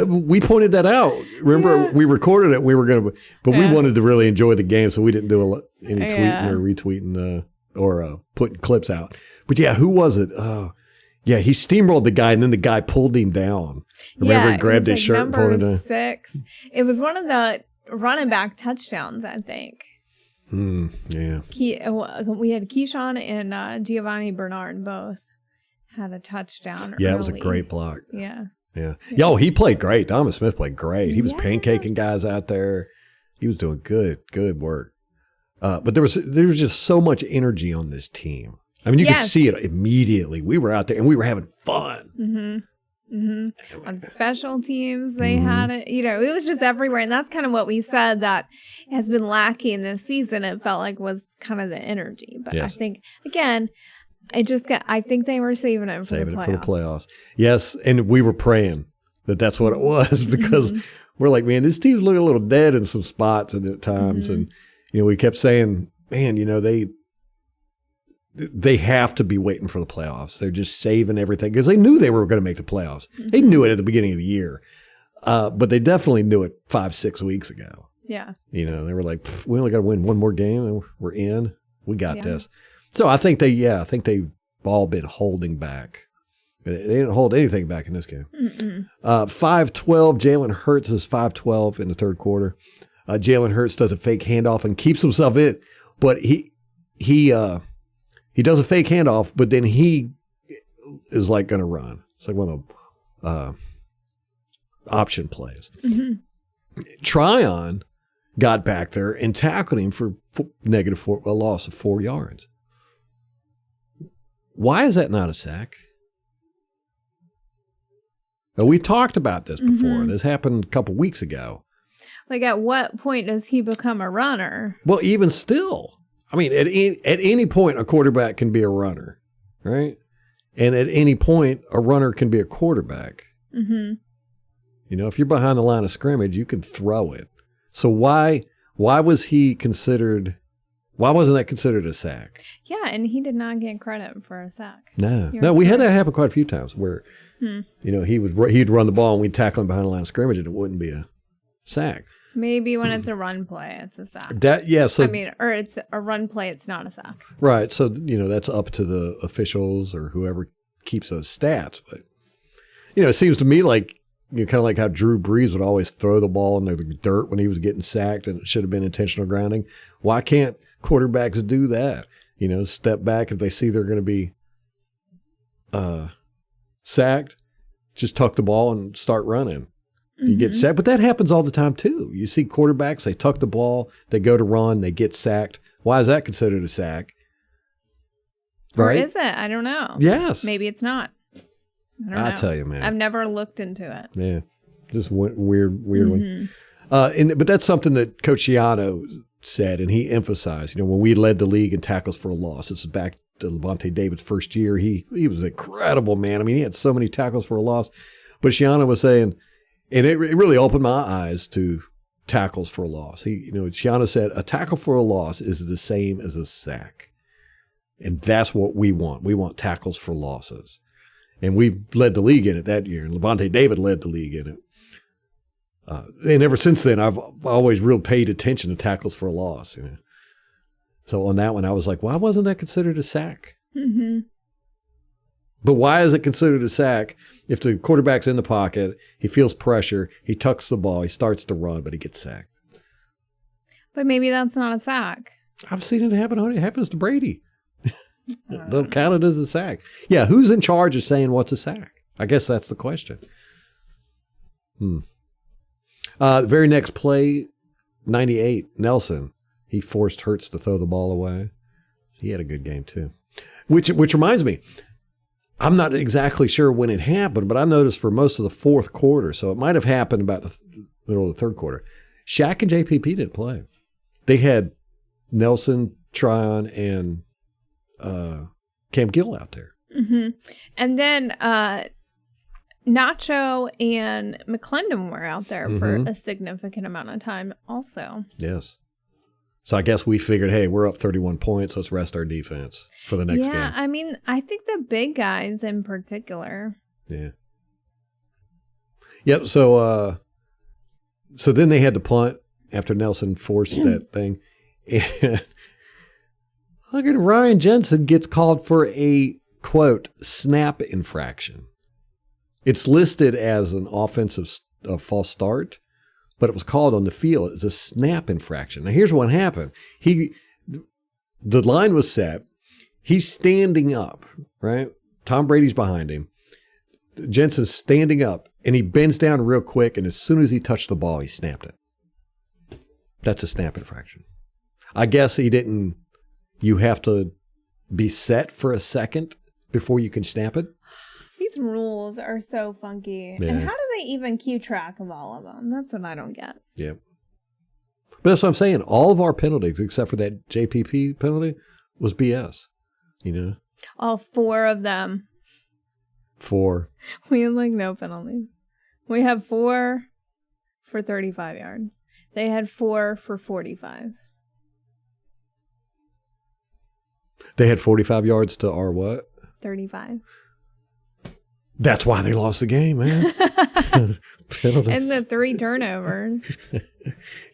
We pointed that out. Remember, we recorded it. We were going to, but we wanted to really enjoy the game, so we didn't do any tweeting or retweeting or putting clips out. But yeah, who was it? Yeah, he steamrolled the guy, and then the guy pulled him down. Remember, he grabbed his shirt and pulled him down. 6. It was one of the running back touchdowns, I think. Yeah. We had Keyshawn and Giovanni Bernard both had a touchdown. Yeah, it was a great block. Yeah. Yo, he played great. Donovan Smith played great. He was pancaking guys out there. He was doing good work. But there was just so much energy on this team. I mean, you could see it immediately. We were out there and we were having fun. On special teams, they had it. It was just everywhere. And that's kind of what we said that has been lacking this season. It felt like was kind of the energy. But I think, again, I think they were saving it for the playoffs. Yes, and we were praying that's what it was because we're like, man, this team's looking a little dead in some spots at times. And, we kept saying, man, they have to be waiting for the playoffs. They're just saving everything because they knew they were going to make the playoffs. They knew it at the beginning of the year, but they definitely knew it 5-6 weeks ago. Yeah. They were like, we only got to win one more game and we're in. We got this. So I think they've all been holding back. They didn't hold anything back in this game. 5-12, Jalen Hurts is 5-12 in the third quarter. Jalen Hurts does a fake handoff and keeps himself in, but he does a fake handoff, but then he is like going to run. It's like one of option plays. Tryon got back there and tackled him for a loss of 4 yards. Why is that not a sack? Now, we talked about this before. This happened a couple weeks ago. Like, at what point does he become a runner? Well, even still. I mean, at any point, a quarterback can be a runner, right? And at any point, a runner can be a quarterback. If you're behind the line of scrimmage, you can throw it. So why wasn't that considered a sack? Yeah, and he did not get credit for a sack. No, we had that happen quite a few times where, he'd run the ball and we'd tackle him behind the line of scrimmage and it wouldn't be a sack. Maybe when it's a run play, it's a sack. Or it's a run play, it's not a sack. Right. So, that's up to the officials or whoever keeps those stats. But, it seems to me like, kind of like how Drew Brees would always throw the ball in the dirt when he was getting sacked and it should have been intentional grounding. Why can't quarterbacks do that? Step back if they see they're going to be sacked, just tuck the ball and start running. You get sacked, but that happens all the time too. You see quarterbacks, they tuck the ball, they go to run, they get sacked. Why is that considered a sack? Right? Or is it? I don't know. Yes. Maybe it's not. I tell you, man. I've never looked into it. Yeah. Just weird one. But that's something that Coach Schiano said, and he emphasized, when we led the league in tackles for a loss, this is back to Levante David's first year. He was incredible, man. I mean, he had so many tackles for a loss. But Schiano was saying, and it really opened my eyes to tackles for a loss. Schiano said, a tackle for a loss is the same as a sack. And that's what we want. We want tackles for losses. And we led the league in it that year. And Levante David led the league in it. And ever since then, I've always real paid attention to tackles for a loss. So on that one, I was like, why wasn't that considered a sack? But why is it considered a sack if the quarterback's in the pocket, he feels pressure, he tucks the ball, he starts to run, but he gets sacked? But maybe that's not a sack. I've seen it happen. It happens to Brady. They'll count it as a sack. Yeah, who's in charge of saying what's a sack? I guess that's the question. The very next play, 98, Nelson. He forced Hurts to throw the ball away. He had a good game too. Which reminds me, I'm not exactly sure when it happened, but I noticed for most of the fourth quarter, so it might have happened about the middle of the third quarter, Shaq and JPP didn't play. They had Nelson, Tryon, and Cam Gill out there. And then Nacho and McClendon were out there for a significant amount of time also. Yes. So I guess we figured, hey, we're up 31 points. Let's rest our defense for the next game. Yeah, I mean, I think the big guys in particular. Yeah. Yep. So then they had to punt after Nelson forced that thing. And look at Ryan Jensen gets called for a, quote, snap infraction. It's listed as an offensive false start, but it was called on the field as a snap infraction. Now, here's what happened. The line was set. He's standing up, right? Tom Brady's behind him. Jensen's standing up, and he bends down real quick, and as soon as he touched the ball, he snapped it. That's a snap infraction. I guess he didn't. You have to be set for a second before you can snap it. He's These rules are so funky. Yeah. And how do they even keep track of all of them? That's what I don't get. Yeah. But that's what I'm saying. All of our penalties, except for that JPP penalty, was BS. You know? All 4 of them. 4. We have like no penalties. We have 4 for 35 yards. They had 4 for 45. They had 45 yards to our what? 35. That's why they lost the game, man. Penalties. And the 3 turnovers.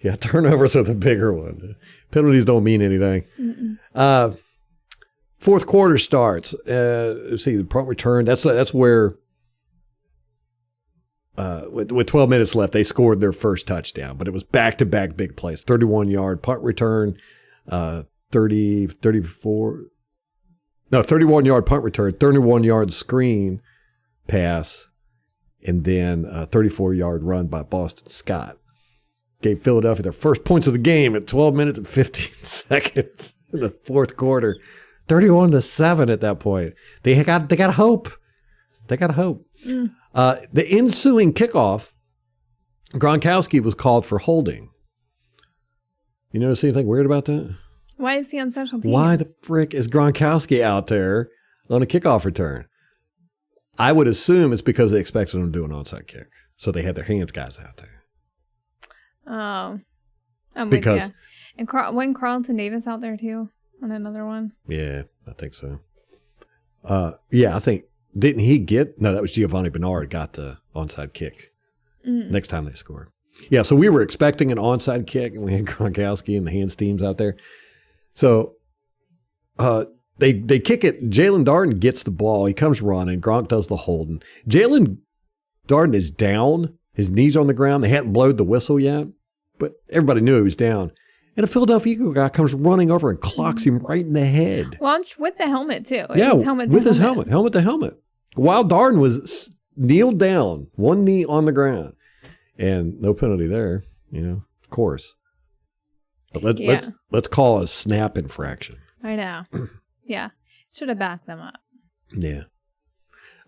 Yeah, turnovers are the bigger one. Penalties don't mean anything. Fourth quarter starts. Let's see, the punt return. That's where, with 12 minutes left, they scored their first touchdown. But it was back-to-back big plays. 31-yard punt return, 31-yard punt return, 31-yard screen pass, and then a 34-yard run by Boston Scott. Gave Philadelphia their first points of the game at 12 minutes and 15 seconds in the fourth quarter. 31-7 at that point. They got hope. They got hope. The ensuing kickoff, Gronkowski was called for holding. You notice anything weird about that? Why is he on special teams? Why the frick is Gronkowski out there on a kickoff return? I would assume it's because they expected him to do an onside kick. So they had their hands guys out there. Oh. I'm Because- with you. And wasn't Carlton Davis out there too on another one? Yeah, I think so. Yeah, I think, didn't he get, no, that was Giovanni Bernard got the onside kick next time they scored. Yeah, so we were expecting an onside kick, and we had Gronkowski and the hands teams out there. So they kick it. Jalen Darden gets the ball. He comes running. Gronk does the holding. Jalen Darden is down. His knees on the ground. They hadn't blowed the whistle yet, but everybody knew he was down. And a Philadelphia Eagle guy comes running over and clocks him right in the head. Launched with the helmet too. It Yeah, was helmet to with his helmet to helmet. While Darden was kneeled down, one knee on the ground, and no penalty there. You know, of course. But let's call a snap infraction. I know. Yeah, should have backed them up. Yeah.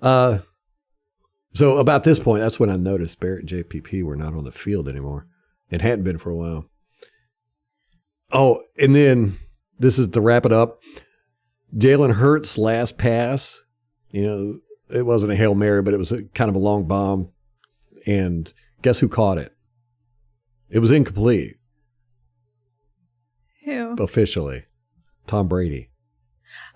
So about this point, that's when I noticed Barrett and JPP were not on the field anymore. It hadn't been for a while. Oh, and then this is to wrap it up. Jalen Hurts' last pass, you know, it wasn't a Hail Mary, but it was kind of a long bomb. And guess who caught it? It was incomplete. Who? Officially. Tom Brady.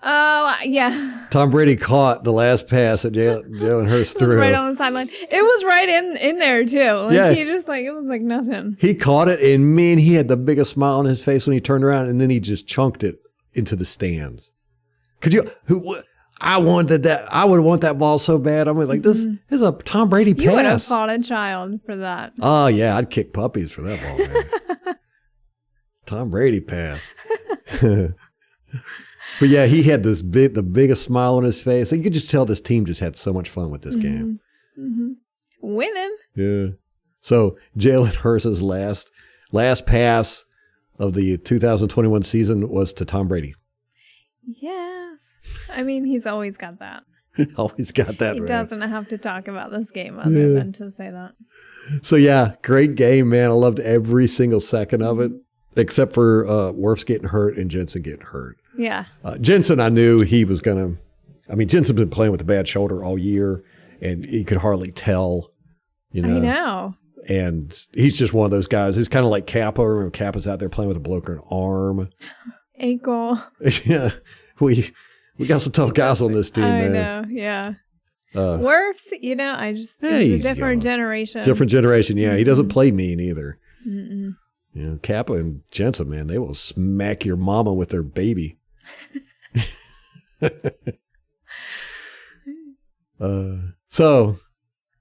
Oh, yeah. Tom Brady caught the last pass that Jalen Hurts It was threw. right on the sideline. It was right in there, too. Like, Yeah. he just, like, it was like nothing. He caught it, and man, he had the biggest smile on his face when he turned around, and then he just chunked it into the stands. I wanted that. I would want that ball so bad. I'm like, this is a Tom Brady pass. You would have fought a child for that. Oh, yeah, I'd kick puppies for that ball, man. Tom Brady pass. But yeah, he had the biggest smile on his face. You could just tell this team just had so much fun with this game. Mm-hmm. Winning. Yeah. So Jalen Hurts' last pass of the 2021 season was to Tom Brady. Yes. I mean, he's always got that. Always got that He right. doesn't have to talk about this game other than to say that. So yeah, great game, man. I loved every single second of it, except for Wirfs getting hurt and Jensen getting hurt. Yeah. Jensen, I knew he was going to, I mean, Jensen's been playing with a bad shoulder all year, and you could hardly tell, you know. I know. And he's just one of those guys. He's kind of like Kappa. Remember, Kappa's out there playing with a broken arm. Ankle. Yeah. We got some tough guys on this team, I man. know. Yeah. Uh, Wirfs, you know, it's a he's different young. generation. Different generation, yeah. He doesn't play mean either. Mm-mm. You know, Kappa and Jensen, man, they will smack your mama with their baby. So,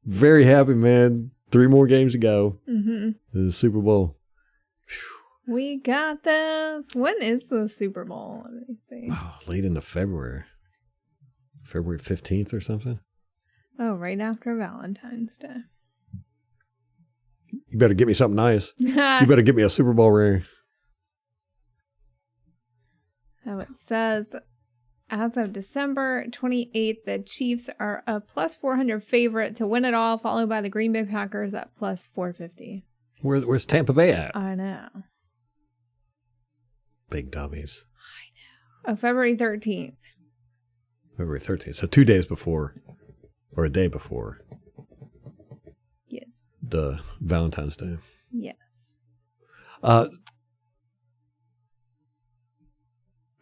very happy, man. 3 more games to go. Mm-hmm. The Super Bowl. We got this. When is the Super Bowl? Let me see. Oh, late into February. February 15th or something. Oh, right after Valentine's Day. You better get me something nice. You better get me a Super Bowl ring. Oh, it says as of December 28th, the Chiefs are a plus 400 favorite to win it all, followed by the Green Bay Packers at plus 450. Where's Tampa Bay at? I know. Big dummies. February 13th. February 13th. So 2 days before, or a day before. Yes. The Valentine's Day. Yes.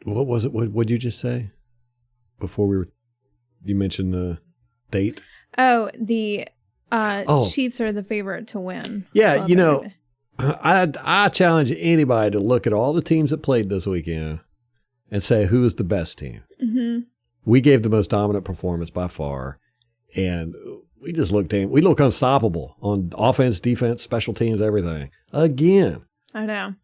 What was it? What did you just say? Before you mentioned the date? Oh, the Chiefs are the favorite to win. Yeah, I challenge anybody to look at all the teams that played this weekend and say who is the best team. Mm-hmm. We gave the most dominant performance by far, and we just looked unstoppable on offense, defense, special teams, everything. Again. I know.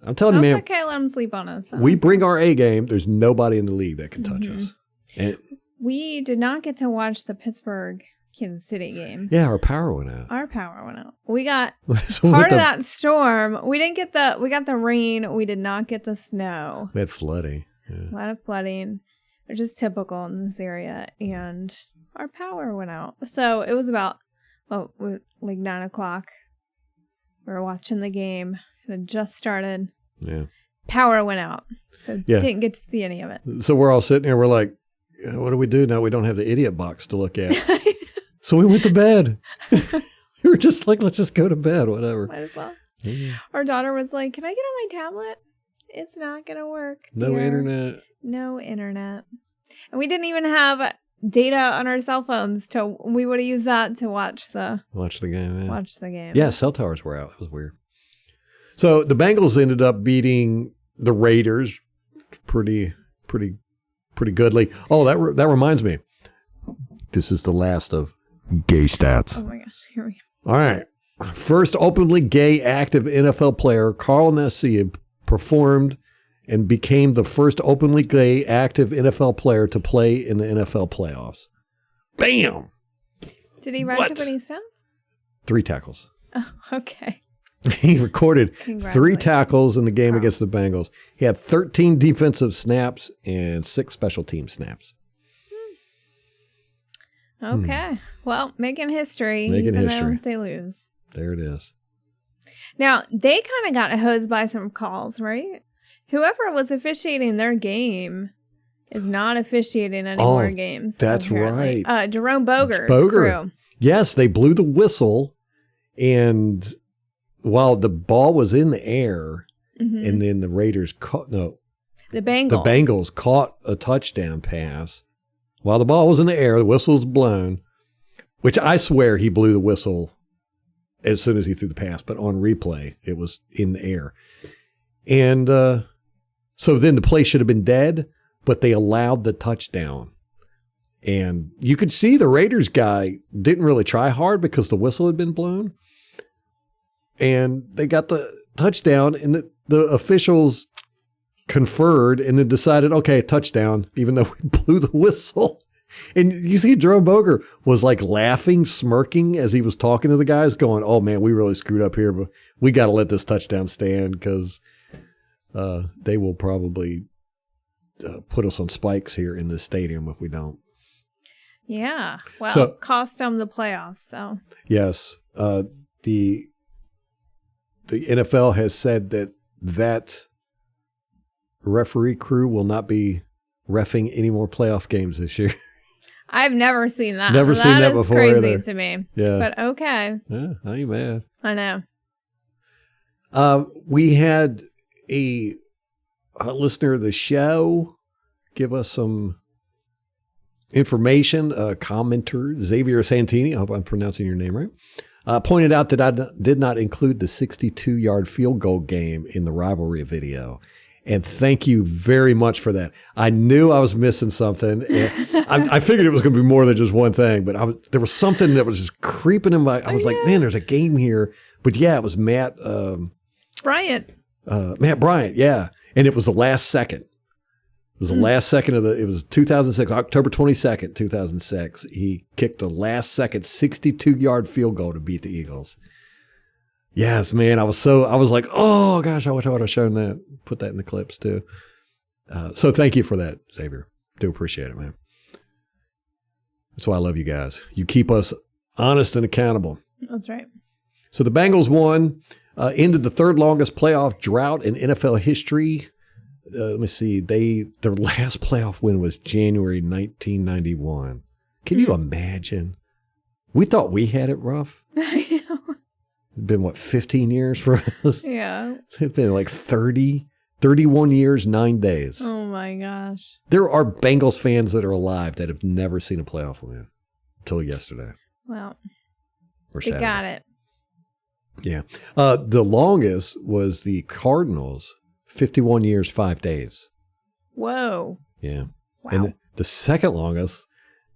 I'm telling you, man. It's okay, let them sleep on us. We bring our A game. There's nobody in the league that can touch us. And we did not get to watch the Pittsburgh Kansas City game. Yeah, our power went out. Our power went out. We got part of that storm. We got the rain. We did not get the snow. We had flooding. Yeah. A lot of flooding, which is typical in this area. And our power went out. So it was about, like 9 o'clock. We were watching the game. It had just started. Yeah. Power went out. So didn't get to see any of it. So we're all sitting here. We're like, what do we do now? We don't have the idiot box to look at. So we went to bed. We were just like, let's just go to bed, whatever. Might as well. Yeah. Our daughter was like, can I get on my tablet? It's not going to work. No internet. No internet. And we didn't even have data on our cell phones. We would have used that to watch the game. Yeah. Watch the game. Yeah, cell towers were out. It was weird. So the Bengals ended up beating the Raiders pretty goodly. Oh, that reminds me. This is the last of gay stats. Oh my gosh, here we go. All right. First openly gay active NFL player, Carl Nassib, performed and became the first openly gay active NFL player to play in the NFL playoffs. Bam! Did he rack up any stats? 3 tackles. Oh, okay. He recorded 3 tackles in the game against the Bengals. He had 13 defensive snaps and 6 special team snaps. Okay. Well, making history. Even though they lose. There it is. Now, they kind of got hosed by some calls, right? Whoever was officiating their game is not officiating any more games. That's apparently. right. Jerome Boger's crew. Yes, they blew the whistle, and while the ball was in the air, and then the Raiders the Bengals caught a touchdown pass. While the ball was in the air, the whistle was blown, which I swear he blew the whistle as soon as he threw the pass, but on replay, it was in the air. And so then the play should have been dead, but they allowed the touchdown. And you could see the Raiders guy didn't really try hard because the whistle had been blown. And they got the touchdown, and the officials conferred and then decided, okay, touchdown, even though we blew the whistle. And you see Jerome Boger was like laughing, smirking as he was talking to the guys, going, oh man, we really screwed up here, but we got to let this touchdown stand because they will probably put us on spikes here in this stadium if we don't. Yeah. Well, cost them the playoffs, though. Yes. The NFL has said that referee crew will not be reffing any more playoff games this year. I've never seen that. Never seen that before crazy either. To me. Yeah. But okay. Yeah, I ain't mad. I know. We had a listener of the show give us some information. A commenter, Xavier Santini, I hope I'm pronouncing your name right, pointed out that I did not include the 62-yard field goal game in the rivalry video. And thank you very much for that. I knew I was missing something. I figured it was going to be more than just one thing, but there was something that was just creeping in my. I was like, man, there's a game here. But yeah, it was Matt Bryant. Matt Bryant, yeah, and it was the last second. It was the last second it was 2006, October 22nd, 2006. He kicked the last second 62-yard field goal to beat the Eagles. Yes, man. I was like, oh gosh, I wish I would have shown that. Put that in the clips too. So thank you for that, Xavier. Do appreciate it, man. That's why I love you guys. You keep us honest and accountable. That's right. So the Bengals won, ended the third longest playoff drought in NFL history. Let me see. Their last playoff win was January 1991. Can you imagine? We thought we had it rough. I know. It's been, what, 15 years for us? Yeah. It's been like 31 years, 9 days. Oh, my gosh. There are Bengals fans that are alive that have never seen a playoff win until yesterday. Well, Or they Saturday. got it. Yeah. The longest was the Cardinals, 51 years, 5 days. Whoa. Yeah. Wow. And the second longest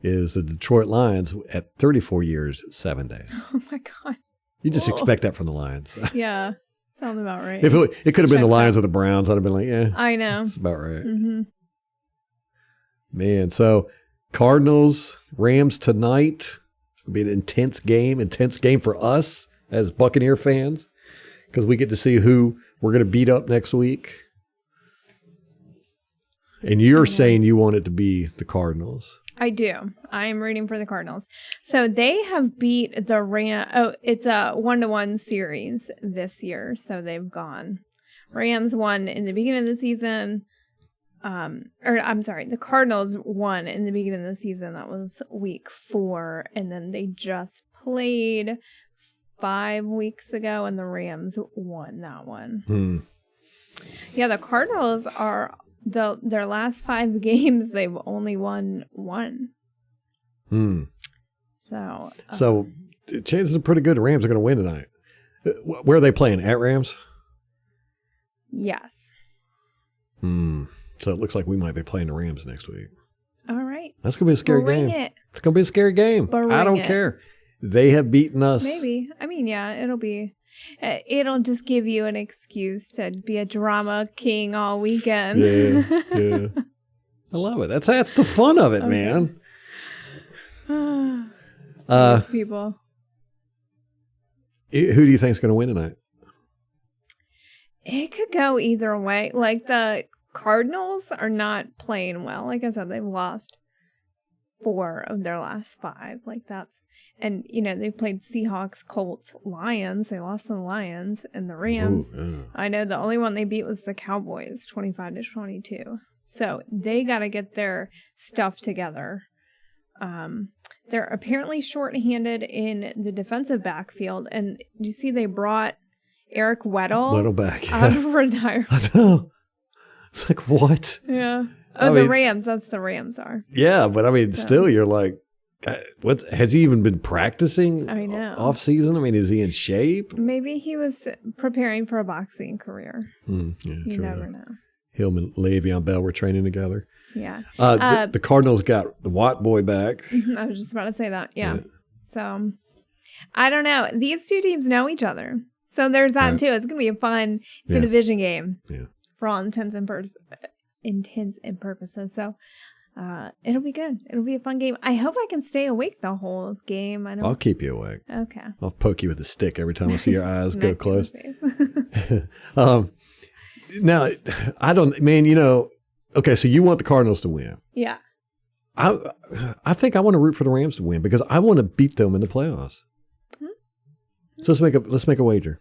is the Detroit Lions at 34 years, 7 days. Oh, my God. You just Whoa. expect that from the Lions. Yeah. Sounds about right. If it could have been the Check Lions that. or the Browns, I'd have been like, yeah, I know. that's about right. Mm-hmm. Man, so Cardinals, Rams tonight. It'll be an intense game for us as Buccaneer fans because we get to see who we're going to beat up next week. And you're saying you want it to be the Cardinals. I do. I am rooting for the Cardinals. So they have beat the Rams. Oh, it's a 1-1 series this year. So they've gone. Rams won in the beginning of the season. The Cardinals won in the beginning of the season. That was week 4. And then they just played 5 weeks ago and the Rams won that one. Yeah, the Cardinals are... their last 5 games, they've only won 1. So the chances are pretty good the Rams are going to win tonight. Where are they playing? At Rams? yes. So it looks like we might be playing the Rams next week. All right. That's going to be a scary Bring game. it. It's going to be a scary game. Bring I don't it. care. They have beaten us. Maybe. I mean, yeah, it'll just give you an excuse to be a drama king all weekend. Yeah. I love it. That's the fun of it, Okay. man. People. Who do you think is going to win tonight? It could go either way. Like the Cardinals are not playing well. Like I said, they've lost 4 of their last 5. And they've played Seahawks, Colts, Lions. They lost to the Lions and the Rams. Ooh, I know the only one they beat was the Cowboys, 25-22. So they got to get their stuff together. They're apparently shorthanded in the defensive backfield. And you see they brought Eric Weddle back. out of retirement. I know. It's like, what? Yeah. I Oh, the mean- Rams. That's the Rams are. Yeah, but I mean, So- still, you're like, what? Has he even been practicing I know. off season? I mean, is he in shape? Maybe he was preparing for a boxing career. Yeah, You true never enough. know. Him and Le'Veon Bell were training together. Yeah. The Cardinals got the Watt boy back. I was just about to say that. Yeah. So, I don't know. These two teams know each other. So there's that too. It's going to be a fun division game. Yeah. For all intents and purposes. So, it'll be good. It'll be a fun game. I hope I can stay awake the whole game. I'll keep you awake. Okay. I'll poke you with a stick every time I see your eyes go Smack you in close. the face. Now, I don't, man, okay, so you want the Cardinals to win. Yeah. I think I want to root for the Rams to win because I want to beat them in the playoffs. So let's make a wager.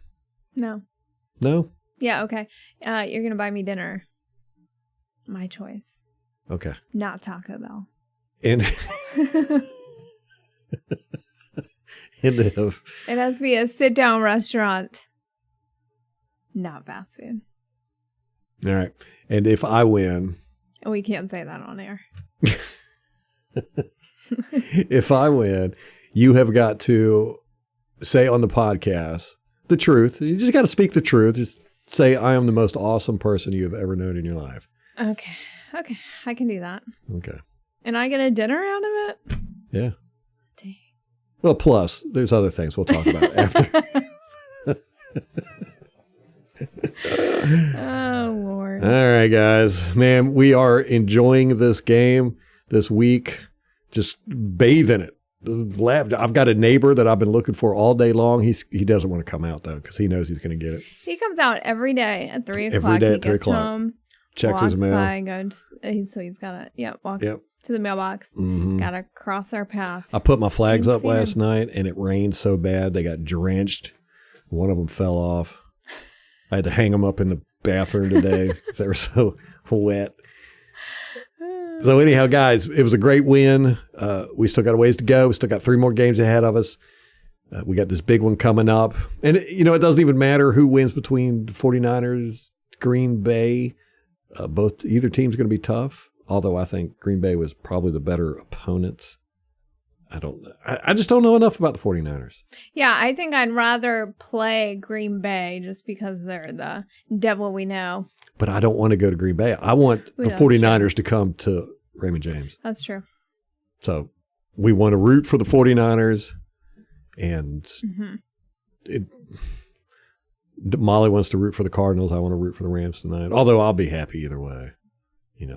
No. No? Yeah, okay. You're going to buy me dinner. My choice. Okay. Not Taco Bell. And It has to be a sit-down restaurant. Not fast food. all right. And if I win, We can't say that on air. if I win, you have got to say on the podcast the truth. You just got to speak the truth. Just say, I am the most awesome person you have ever known in your life. Okay. I can do that. Okay. And I get a dinner out of it? Yeah. Dang. Well, plus, there's other things we'll talk about after. Oh, Lord. All right, guys. Man, we are enjoying this game this week. Just bathe in it. I've got a neighbor that I've been looking for all day long. He doesn't want to come out, though, because he knows he's going to get it. He comes out every day at 3 o'clock. Every day He at 3 gets o'clock. home, checks his mail. So he's got to, walks Yep. to the mailbox. Mhm. Got to cross our path. I put my flags Didn't up see last him. night, and it rained so bad they got drenched. One of them fell off. I had to hang them up in the bathroom today because they were so wet. So anyhow, guys, it was a great win. We still got a ways to go. We still got 3 more games ahead of us. We got this big one coming up. And, it doesn't even matter who wins between the 49ers, Green Bay. Either team's going to be tough, although I think Green Bay was probably the better opponent. I just don't know enough about the 49ers. Yeah, I think I'd rather play Green Bay just because they're the devil we know. But I don't want to go to Green Bay. I want the that's 49ers to come to Raymond James. That's true. So we want to root for the 49ers. And Molly wants to root for the Cardinals. I want to root for the Rams tonight. Although I'll be happy either way.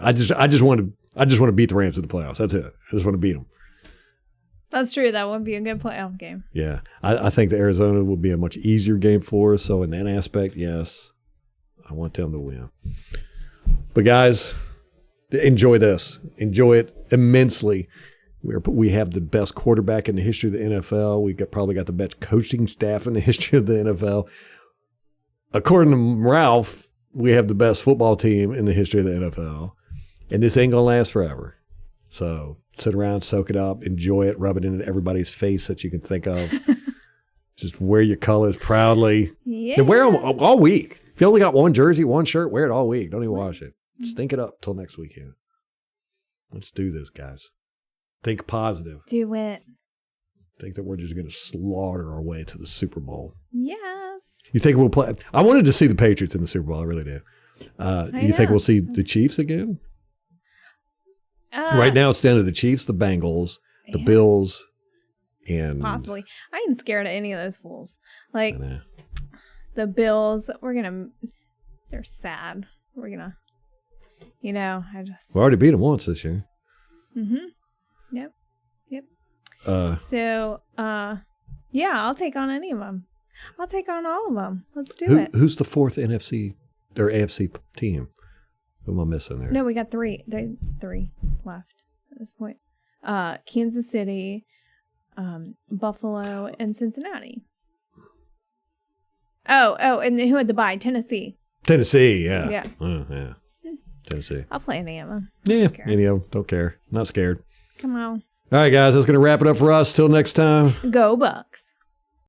I just want to beat the Rams in the playoffs. That's it. I just want to beat them. That's true. That would be a good playoff game. Yeah. I think the Arizona will be a much easier game for us. So in that aspect, yes, I want them to win. But guys, enjoy this. Enjoy it immensely. We have the best quarterback in the history of the NFL. We probably got the best coaching staff in the history of the NFL. According to Ralph, we have the best football team in the history of the NFL. And this ain't going to last forever. So sit around, soak it up, enjoy it, rub it into everybody's face that you can think of. Just wear your colors proudly. Yeah. And wear them all week. If you only got one jersey, one shirt, wear it all week. Don't even wash it. Stink it up till next weekend. Let's do this, guys. Think positive. Do it. Think that we're just going to slaughter our way to the Super Bowl. Yes. You think we'll play? I wanted to see the Patriots in the Super Bowl. I really do. You think we'll see the Chiefs again? Right now, it's down to the Chiefs, the Bengals, the Bills, and possibly. I ain't scared of any of those fools. Like I know. the Bills, they're sad. We're gonna, we already beat them once this year. Yep. Uh, I'll take on any of them. I'll take on all of them. Let's do it. Who's the fourth NFC or AFC team? Who am I missing there? No, we got 3. There 3 left at this point. Kansas City, Buffalo, and Cincinnati. Oh, and who had the bye? Tennessee. Tennessee, yeah. Yeah. Yeah. Tennessee. I'll play any of them. Yeah, any of them. Don't care. Not scared. Come on. All right, guys, that's going to wrap it up for us. Till next time. Go Bucks.